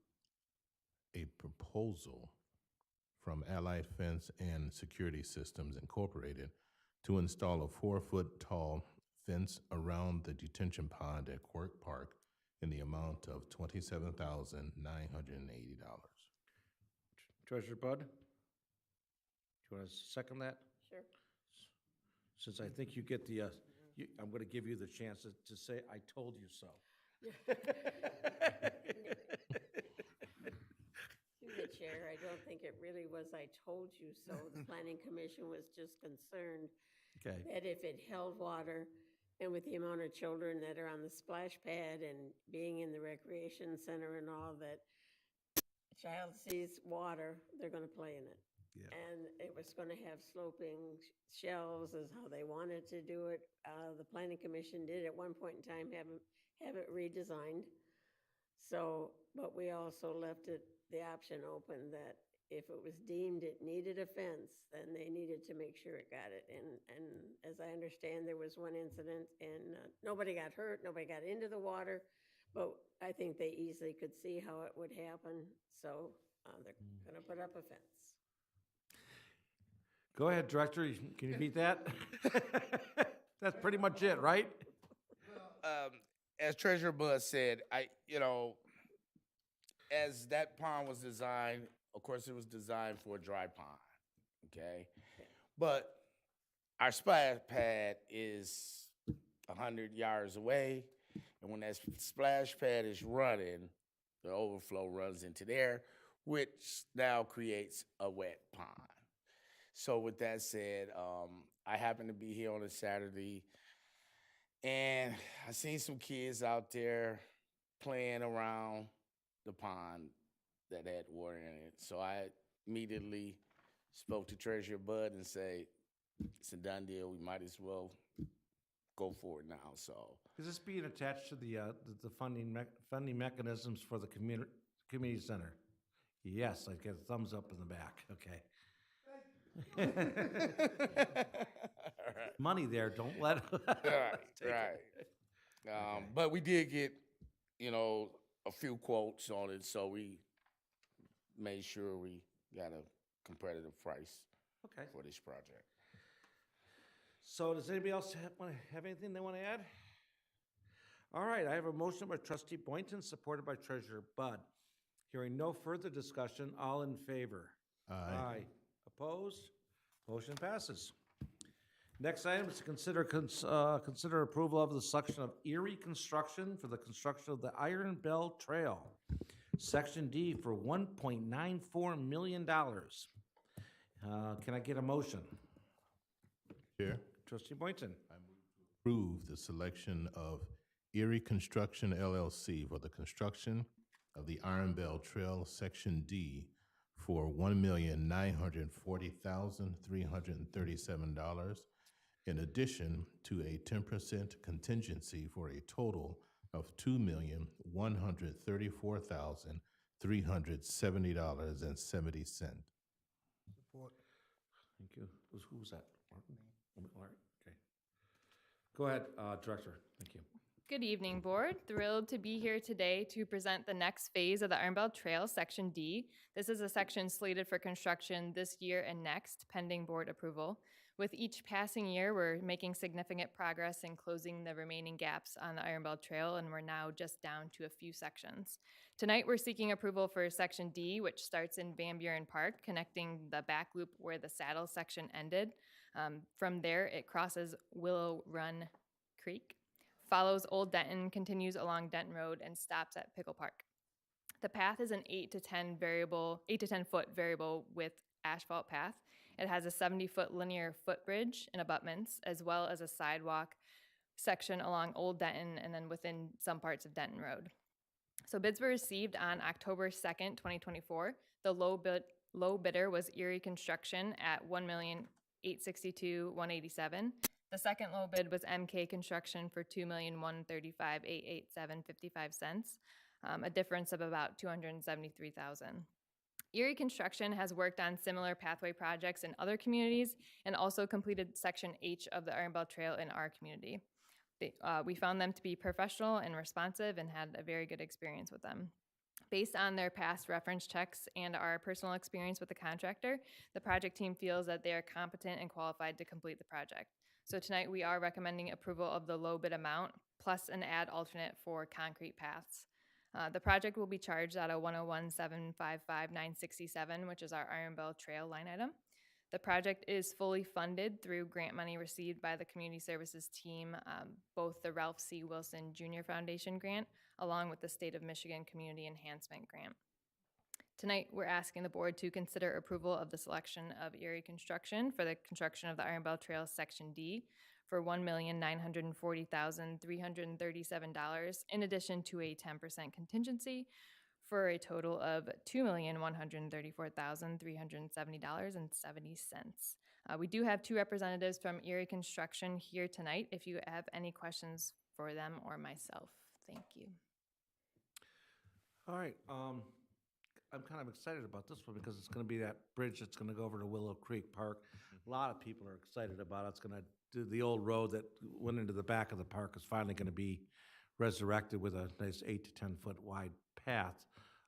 a proposal from Allied Fence and Security Systems Incorporated to install a 4-foot tall fence around the detention pond at Quirk Park in the amount of $27,980. Treasurer Bud, do you want to second that? Sure. Since I think you get the, I'm going to give you the chance to say, I told you so. Through the chair, I don't think it really was I told you so. The planning commission was just concerned Okay. that if it held water, and with the amount of children that are on the splash pad and being in the recreation center and all, that child sees water, they're gonna play in it. Yeah. And it was gonna have sloping shelves is how they wanted to do it. The planning commission did at one point in time have it redesigned. So, but we also left it, the option open that if it was deemed it needed a fence, then they needed to make sure it got it. And as I understand, there was one incident and nobody got hurt, nobody got into the water, but I think they easily could see how it would happen. So they're gonna put up a fence. Go ahead, Director. Can you beat that? That's pretty much it, right? As Treasurer Bud said, as that pond was designed, of course, it was designed for a dry pond, okay? But our splash pad is 100 yards away, and when that splash pad is running, the overflow runs into there, which now creates a wet pond. So with that said, I happened to be here on a Saturday, and I seen some kids out there playing around the pond that had water in it. So I immediately spoke to Treasurer Bud and say, it's a done deal. We might as well go for it now. So Is this being attached to the funding mechanisms for the community center? Yes, I get a thumbs up in the back. Okay. Money there. Don't let. Right. But we did get, a few quotes on it, so we made sure we got a competitive price for this project. So does anybody else have anything they want to add? All right, I have a motion by Trustee Boynton, supported by Treasurer Bud. Hearing no further discussion, all in favor? Aye. Opposed? Motion passes. Next item is to consider approval of the selection of Erie Construction for the construction of the Iron Bell Trail, Section D, for $1.94 million. Can I get a motion? Chair, Trustee Boynton. I move to approve the selection of Erie Construction LLC for the construction of the Iron Bell Trail Section D for $1,940,337, in addition to a 10% contingency for a total of $2,134,370.70. Support. Thank you. Who was that? Martin? All right, okay. Go ahead, Director. Thank you. Good evening, Board. Thrilled to be here today to present the next phase of the Iron Bell Trail, Section D. This is a section slated for construction this year and next, pending Board approval. With each passing year, we're making significant progress in closing the remaining gaps on the Iron Bell Trail, and we're now just down to a few sections. Tonight, we're seeking approval for Section D, which starts in Van Buren Park, connecting the back loop where the saddle section ended. From there, it crosses Willow Run Creek, follows Old Denton, continues along Denton Road, and stops at Pickle Park. The path is an 8 to 10 foot variable width asphalt path. It has a 70-foot linear footbridge and abutments, as well as a sidewalk section along Old Denton and then within some parts of Denton Road. So bids were received on October 2nd, 2024. The low bidder was Erie Construction at $1,862,187. The second low bid was MK Construction for $2,135,887.55, a difference of about $273,000. Erie Construction has worked on similar pathway projects in other communities and also completed Section H of the Iron Belt Trail in our community. We found them to be professional and responsive and had a very good experience with them. Based on their past reference checks and our personal experience with the contractor, the project team feels that they are competent and qualified to complete the project. So tonight we are recommending approval of the low bid amount plus an add alternate for concrete paths. The project will be charged at a 101,755,967, which is our Iron Bell Trail line item. The project is fully funded through grant money received by the Community Services team, both the Ralph C. Wilson Jr. Foundation grant, along with the State of Michigan Community Enhancement Grant. Tonight, we're asking the board to consider approval of the selection of Erie Construction for the construction of the Iron Bell Trail Section D for $1,940,337, in addition to a 10% contingency, for a total of $2,134,370.70. We do have two representatives from Erie Construction here tonight if you have any questions for them or myself. Thank you. All right, I'm kind of excited about this one because it's gonna be that bridge that's gonna go over to Willow Creek Park. A lot of people are excited about it. It's gonna do the old road that went into the back of the park is finally gonna be resurrected with a nice 8 to 10 foot wide path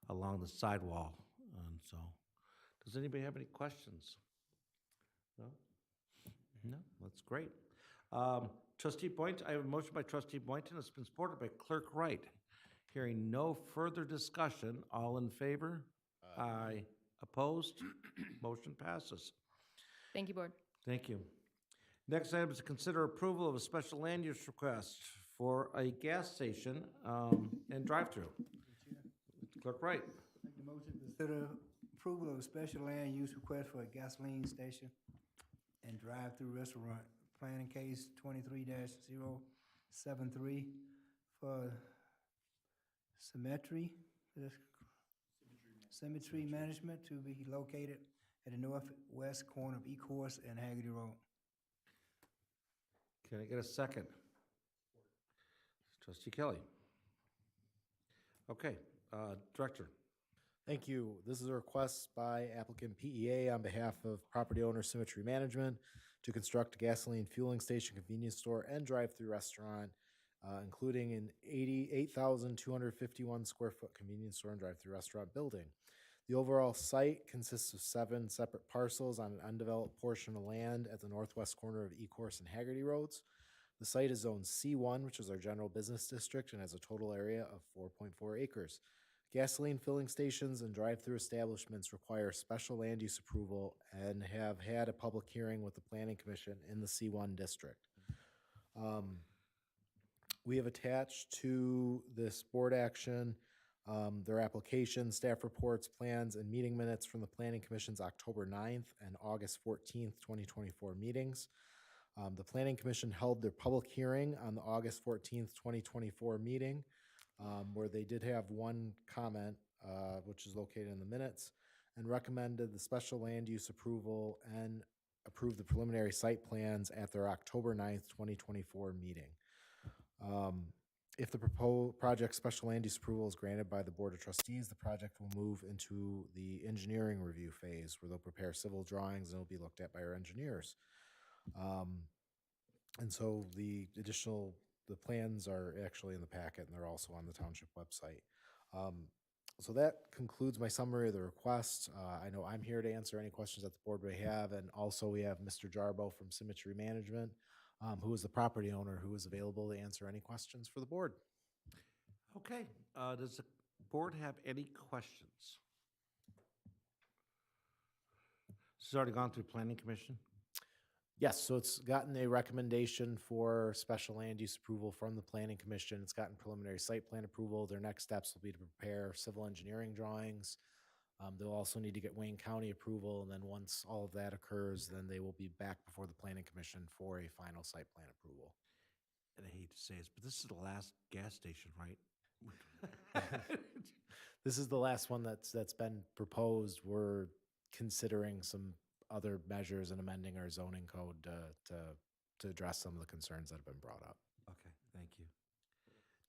along the sidewall. And so, does anybody have any questions? No? No, that's great. Trustee Boynton, I have a motion by Trustee Boynton. It's been supported by Clerk Wright. Hearing no further discussion, all in favor? Aye. Opposed? Motion passes. Thank you, board. Thank you. Next item is to consider approval of a special land use request for a gas station and drive-through. Clerk Wright. Make the motion to consider approval of a special land use request for a gasoline station and drive-through restaurant. Planning case 23-073 for Symmetry Management to be located at the northwest corner of Ecorse and Haggerty Road. Can I get a second? Trustee Kelly. Okay, Director. Thank you. This is a request by applicant PEA on behalf of property owner Symmetry Management to construct a gasoline fueling station, convenience store, and drive-through restaurant, including an 88,251 square foot convenience store and drive-through restaurant building. The overall site consists of 7 separate parcels on an undeveloped portion of land at the northwest corner of Ecorse and Haggerty Roads. The site is zoned C1, which is our general business district, and has a total area of 4.4 acres. Gasoline filling stations and drive-through establishments require special land use approval and have had a public hearing with the Planning Commission in the C1 district. We have attached to this board action their application, staff reports, plans, and meeting minutes from the Planning Commission's October 9th and August 14th, 2024 meetings. The Planning Commission held their public hearing on the August 14th, 2024 meeting, where they did have one comment, which is located in the minutes, and recommended the special land use approval and approved the preliminary site plans at their October 9th, 2024 meeting. If the proposed project special land use approval is granted by the Board of Trustees, the project will move into the engineering review phase, where they'll prepare civil drawings and it'll be looked at by our engineers. And so the plans are actually in the packet, and they're also on the township website. So that concludes my summary of the request. I know I'm here to answer any questions that the board may have, and also we have Mr. Jarbo from Symmetry Management, who is the property owner, who is available to answer any questions for the board. Okay, does the board have any questions? This has already gone through Planning Commission? Yes, so it's gotten a recommendation for special land use approval from the planning commission. It's gotten preliminary site plan approval. Their next steps will be to prepare civil engineering drawings. They'll also need to get Wayne County approval, and then once all of that occurs, then they will be back before the planning commission for a final site plan approval. And I hate to say this, but this is the last gas station, right? This is the last one that's been proposed. We're considering some other measures and amending our zoning code to address some of the concerns that have been brought up. Okay, thank you.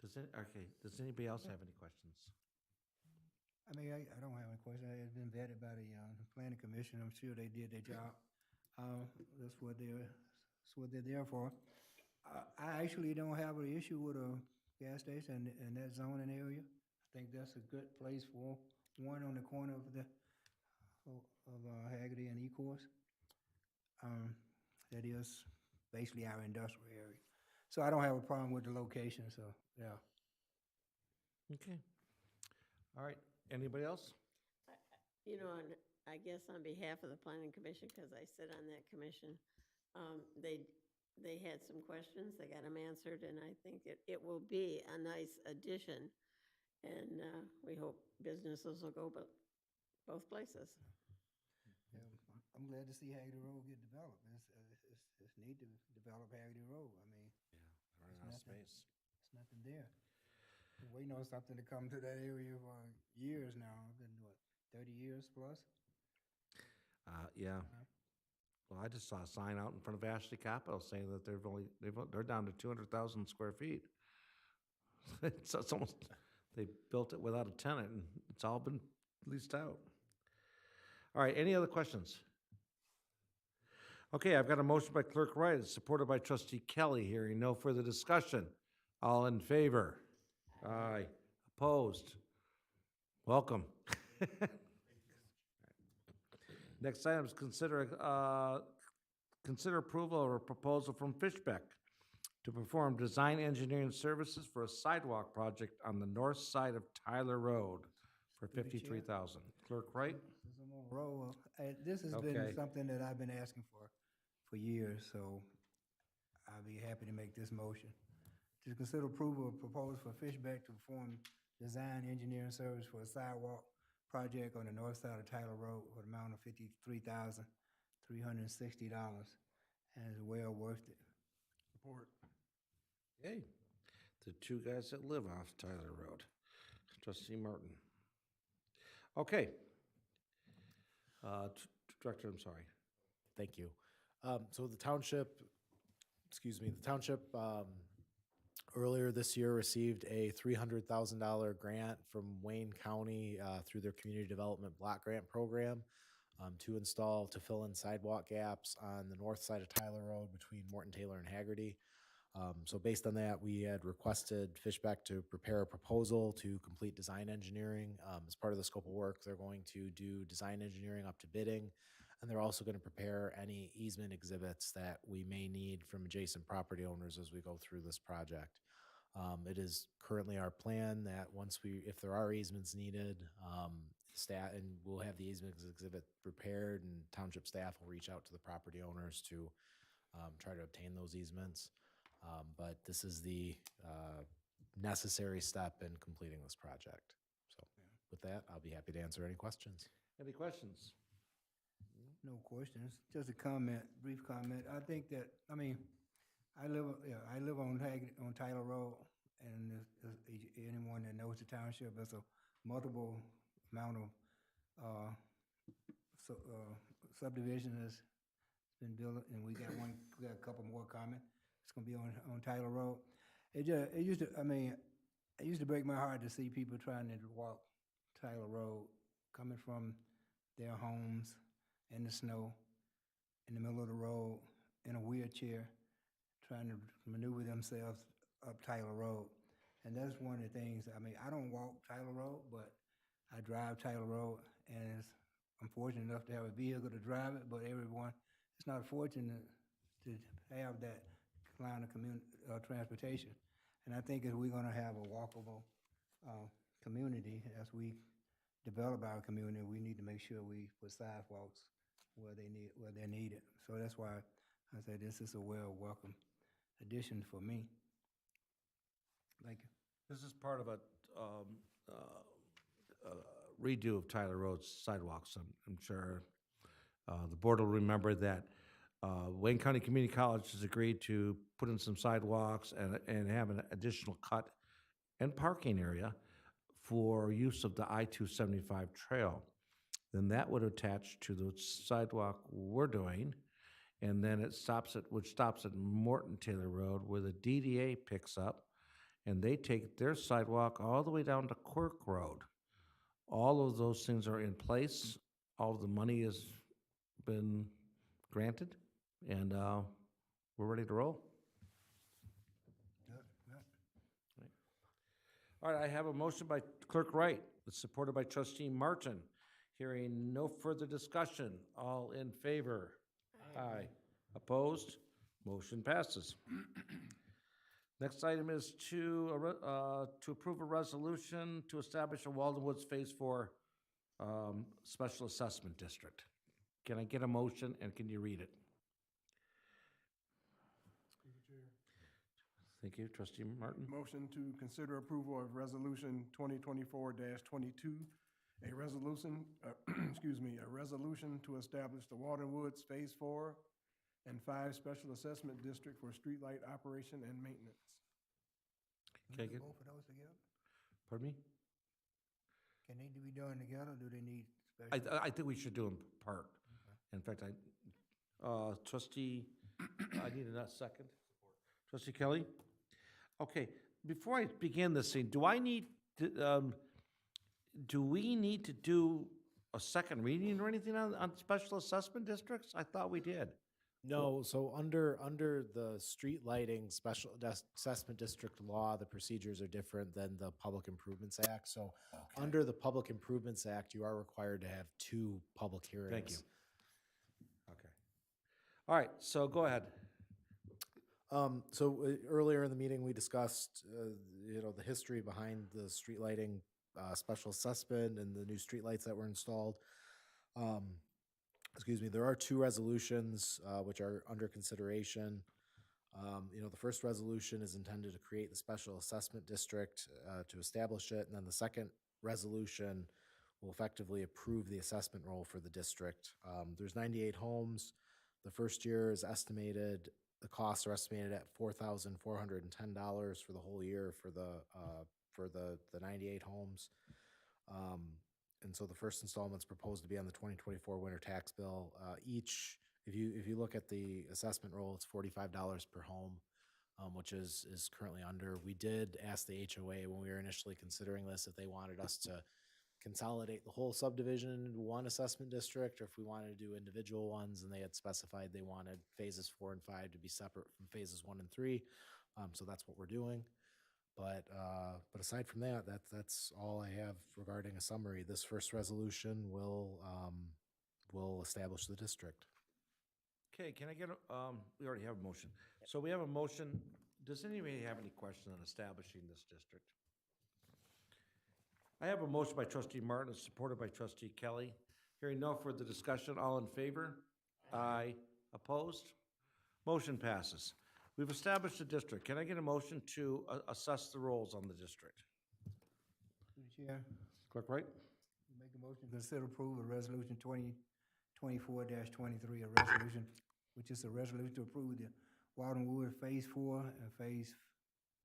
Does anybody else have any questions? I mean, I don't have any question. It's been vetted by the planning commission. I'm sure they did their job. That's what they're there for. I actually don't have an issue with a gas station in that zoning area. I think that's a good place for one on the corner of Haggerty and Ecorse. That is basically our industrial area. So I don't have a problem with the location, so, yeah. Okay. All right, anybody else? You know, and I guess on behalf of the planning commission, because I sit on that commission, they had some questions, they got them answered, and I think it will be a nice addition. And we hope businesses will go both places. Yeah, I'm glad to see Haggerty Road get developed. It's need to develop Haggerty Road. I mean, running out of space. There's nothing there. Been waiting on something to come to that area for years now. I've been, 30 years plus? Yeah. Well, I just saw a sign out in front of Ashley Capital saying that they're down to 200,000 square feet. So it's almost, they built it without a tenant, and it's all been leased out. All right, any other questions? Okay, I've got a motion by Clerk Wright, it's supported by Trustee Kelly. Hearing no further discussion. All in favor? Aye. Opposed? Welcome. Next item is consider approval of a proposal from Fishbeck to perform design engineering services for a sidewalk project on the north side of Tyler Road for $53,000. Clerk Wright? This has Okay. been something that I've been asking for years, so I'll be happy to make this motion. To consider approval of proposal for Fishbeck to perform design engineering service for a sidewalk project on the north side of Tyler Road for the amount of $53,360, and it's well worth it. Support. Hey, the two guys that live off Tyler Road. Trustee Martin. Okay. Director, I'm sorry. Thank you. So the township earlier this year received a $300,000 grant from Wayne County through their Community Development Block Grant Program to fill in sidewalk gaps on the north side of Tyler Road between Morton Taylor and Haggerty. So based on that, we had requested Fishbeck to prepare a proposal to complete design engineering. As part of the scope of work, they're going to do design engineering up to bidding, and they're also going to prepare any easement exhibits that we may need from adjacent property owners as we go through this project. It is currently our plan that if there are easements needed, and we'll have the easement exhibit prepared, and township staff will reach out to the property owners to try to obtain those easements. But this is the necessary step in completing this project. So with that, I'll be happy to answer any questions. Any questions? No questions, just a comment, brief comment. I think that, I live on Tyler Road, and anyone that knows the township, there's a multiple amount of subdivision that's been built, and we got a couple more coming. It's gonna be on Tyler Road. It used to break my heart to see people trying to walk Tyler Road, coming from their homes in the snow, in the middle of the road, in a wheelchair, trying to maneuver themselves up Tyler Road. And that's one of the things, I don't walk Tyler Road, but I drive Tyler Road, and I'm fortunate enough to have a vehicle to drive it, but everyone is not fortunate to have that line of transportation. And I think if we're gonna have a walkable community, as we develop our community, we need to make sure we put sidewalks where they're needed. So that's why I say this is a welcome addition for me. Thank you. This is part of a redo of Tyler Road's sidewalks. I'm sure the board will remember that Wayne County Community College has agreed to put in some sidewalks and have an additional cut and parking area for use of the I-275 trail. Then that would attach to the sidewalk we're doing, and then it stops at Morton Taylor Road, where the DDA picks up, and they take their sidewalk all the way down to Quirk Road. All of those things are in place. All of the money has been granted, and we're ready to roll. All right, I have a motion by Clerk Wright, supported by Trustee Martin. Hearing no further discussion, all in favor? Aye. Opposed? Motion passes. Next item is to approve a resolution to establish a Walden Woods Phase 4 Special Assessment District. Can I get a motion, and can you read it? Thank you, Trustee Martin. Motion to consider approval of Resolution 2024-22, a resolution, a resolution to establish the Walden Woods Phase 4 and 5 Special Assessment District for streetlight operation and maintenance. Can I get Both of those together? Pardon me? Can they be done together, or do they need special? I think we should do them apart. In fact, Trustee, I need a second. Trustee Kelly? Okay, before I begin this thing, do we need to do a second reading or anything on special assessment districts? I thought we did. No, so under the street lighting special assessment district law, the procedures are different than the Public Improvements Act. So under the Public Improvements Act, you are required to have 2 public hearings. Thank you. Okay. All right, so go ahead. Earlier in the meeting, we discussed, the history behind the street lighting special assessment and the new street lights that were installed. There are 2 resolutions which are under consideration. The first resolution is intended to create the special assessment district to establish it, and then the second resolution will effectively approve the assessment roll for the district. There's 98 homes. The first year is estimated. The costs are estimated at $4,410 for the whole year for the 98 homes. And so the first installment's proposed to be on the 2024 winter tax bill. If you look at the assessment roll, it's $45 per home, which is currently under. We did ask the HOA when we were initially considering this if they wanted us to consolidate the whole subdivision into one assessment district, or if we wanted to do individual ones, and they had specified they wanted phases 4 and 5 to be separate from phases 1 and 3. So that's what we're doing. But aside from that, that's all I have regarding a summary. This first resolution will establish the district. Okay, can I get we already have a motion. So we have a motion. Does anybody have any question on establishing this district? I have a motion by Trustee Martin, supported by Trustee Kelly. Hearing no further discussion, all in favor? Aye. Opposed? Motion passes. We've established a district. Can I get a motion to assess the rolls on the district? Chair, Clerk Wright? make a motion to consider approval of Resolution 2024-23, a resolution, which is a resolution to approve the Walden Wood Phase 4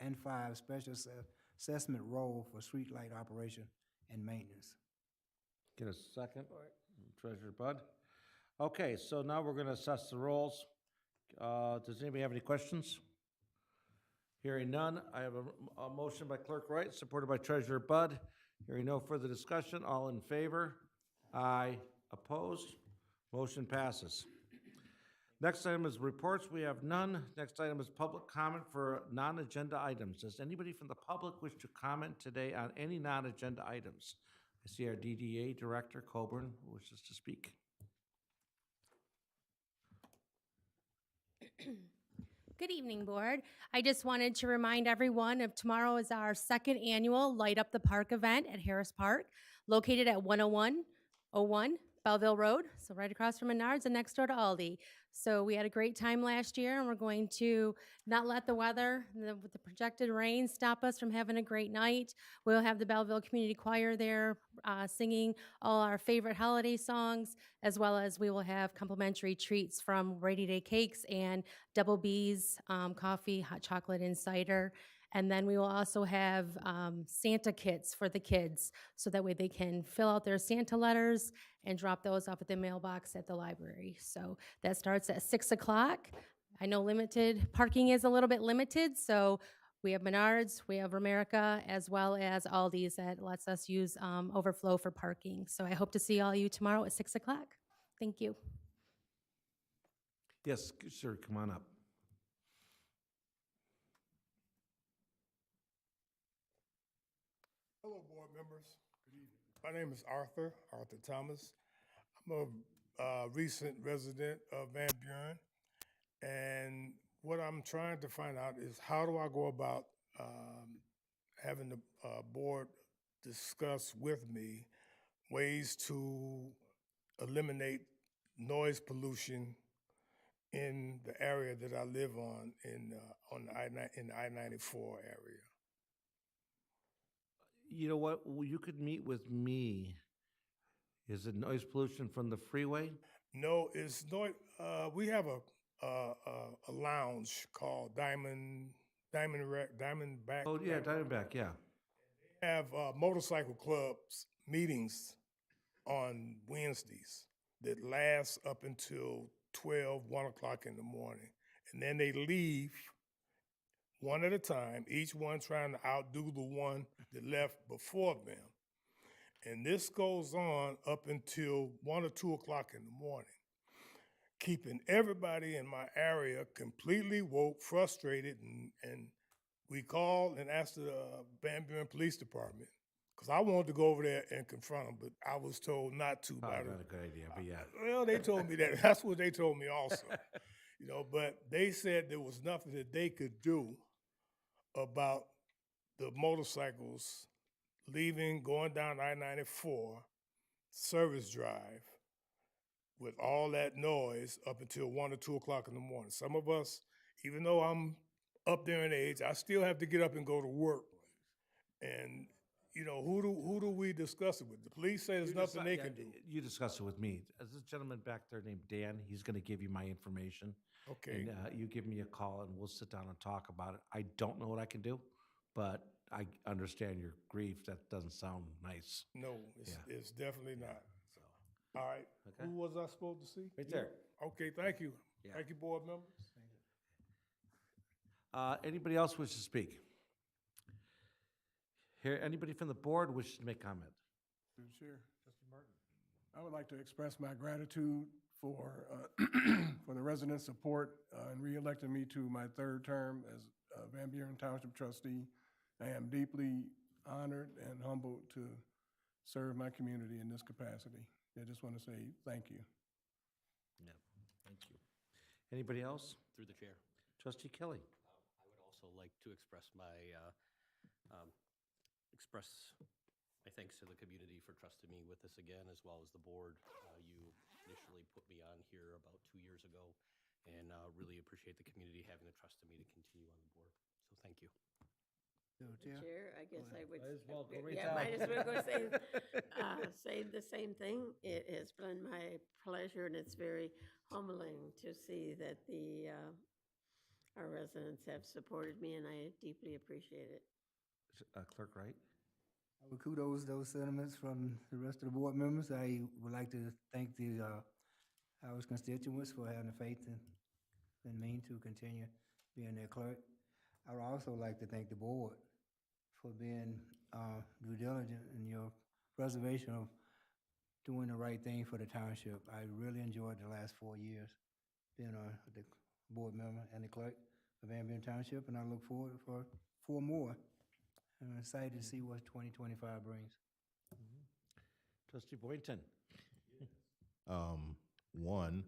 and 5 Special Assessment Roll for streetlight operation and maintenance. Get a second? Treasurer Bud? Okay, so now we're going to assess the rolls. Does anybody have any questions? Hearing none, I have a motion by Clerk Wright, supported by Treasurer Bud. Hearing no further discussion, all in favor? Aye. Opposed? Motion passes. Next item is reports. We have none. Next item is public comment for non-agenda items. Does anybody from the public wish to comment today on any non-agenda items? I see our DDA Director, Coburn, wishes to speak. Good evening, Board. I just wanted to remind everyone of tomorrow is our second annual Light Up the Park event at Harris Park, located at 10101 Belleville Road, so right across from Menards and next door to Aldi. So we had a great time last year, and we're going to not let the weather, with the projected rain, stop us from having a great night. We'll have the Belleville Community Choir there singing all our favorite holiday songs, as well as we will have complimentary treats from Rainy Day Cakes and Double B's coffee, hot chocolate, and cider. And then we will also have Santa kits for the kids, so that way they can fill out their Santa letters and drop those off at the mailbox at the library. So that starts at 6 o'clock. I know limited parking is a little bit limited, so we have Menards, we have Romerica, as well as Aldi's that lets us use overflow for parking. So I hope to see all you tomorrow at 6 o'clock. Thank you. Yes, sir, come on up. Hello, board members. Good evening. My name is Arthur Thomas. I'm a recent resident of Van Buren, and what I'm trying to find out is how do I go about having the board discuss with me ways to eliminate noise pollution in the area that I live on in the I-94 area. You know what? Well, you could meet with me. Is it noise pollution from the freeway? No, it's not. We have a lounge called Diamondback. Oh, yeah, Diamondback, yeah. They have motorcycle clubs meetings on Wednesdays that last up until 1 o'clock in the morning. And then they leave one at a time, each one trying to outdo the one that left before them. And this goes on up until 1 or 2 o'clock in the morning, keeping everybody in my area completely woke, frustrated, and we called and asked the Van Buren Police Department, because I wanted to go over there and confront them, but I was told not to. Probably not a good idea, but yeah. Well, they told me that. That's what they told me also. But they said there was nothing that they could do about the motorcycles leaving, going down I-94 service drive with all that noise up until 1 or 2 o'clock in the morning. Some of us, even though I'm up there in age, I still have to get up and go to work. And who do we discuss it with? The police say there's nothing they can do. You discuss it with me. There's this gentleman back there named Dan. He's going to give you my information. Okay. And you give me a call, and we'll sit down and talk about it. I don't know what I can do, but I understand your grief. That doesn't sound nice. No, it's definitely not. So, all right. Okay. Who was I supposed to see? Right there. Okay, thank you. Yeah. Thank you, board members. Anybody else wish to speak? Here, anybody from the board wishes to make comment? Through the chair, Trustee Martin. I would like to express my gratitude for for the residents' support in reelecting me to my third term as Van Buren Township trustee. I am deeply honored and humbled to serve my community in this capacity. I just want to say thank you. Yeah, thank you. Anybody else? Through the chair. Trustee Kelly. I would also like to express my thanks to the community for trusting me with this again, as well as the board. You initially put me on here about 2 years ago, and really appreciate the community having the trust in me to continue on the board. So thank you. Chair, I guess I would. Might as well go right Yeah, down. might as well go say the same thing. It has been my pleasure, and it's very humbling to see that our residents have supported me, and I deeply appreciate it. Clerk Wright. I would kudos those sentiments from the rest of the board members. I would like to thank our constituents for having the faith in me to continue being their clerk. I would also like to thank the board for being due diligent in your preservation of doing the right thing for the township. I really enjoyed the last 4 years being the board member and the clerk of Van Buren Township, and I look forward for 4 more. I'm excited to see what 2025 brings. Trustee Boynton. One,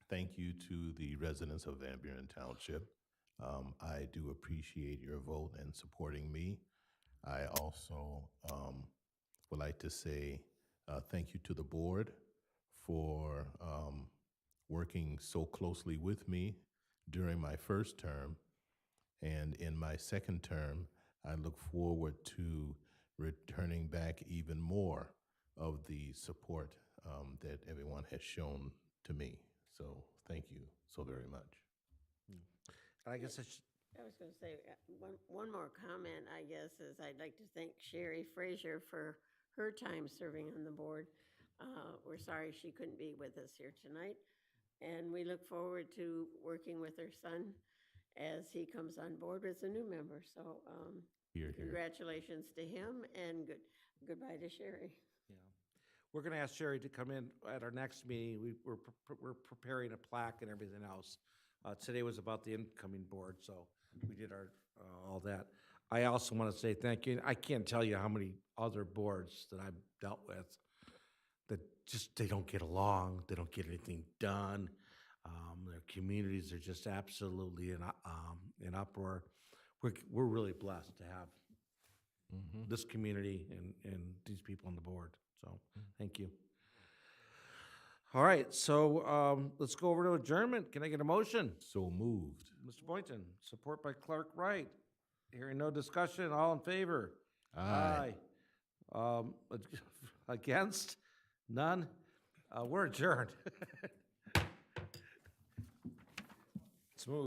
thank you to the residents of Van Buren Township. I do appreciate your vote and supporting me. I also would like to say thank you to the board for working so closely with me during my first term. And in my second term, I look forward to returning back even more of the support that everyone has shown to me. So thank you so very much. I guess I should, I was gonna say, one more comment, I guess, is I'd like to thank Sherry Frazier for her time serving on the board. We're sorry she couldn't be with us here tonight, and we look forward to working with her son as he comes on board as a new member. So, Here, here. congratulations to him, and goodbye to Sherry. yeah. We're going to ask Sherry to come in at our next meeting. We're preparing a plaque and everything else. Today was about the incoming board, so we did all that. I also want to say thank you. I can't tell you how many other boards that I've dealt with that just, they don't get along, they don't get anything done. Their communities are just absolutely in uproar. We're really blessed to have this community and these people on the board. So thank you. All right, so let's go over to adjournment. Can I get a motion? So moved. Mr. Boynton, support by Clerk Wright. Hearing no discussion, all in favor? Aye. Against? None? We're adjourned.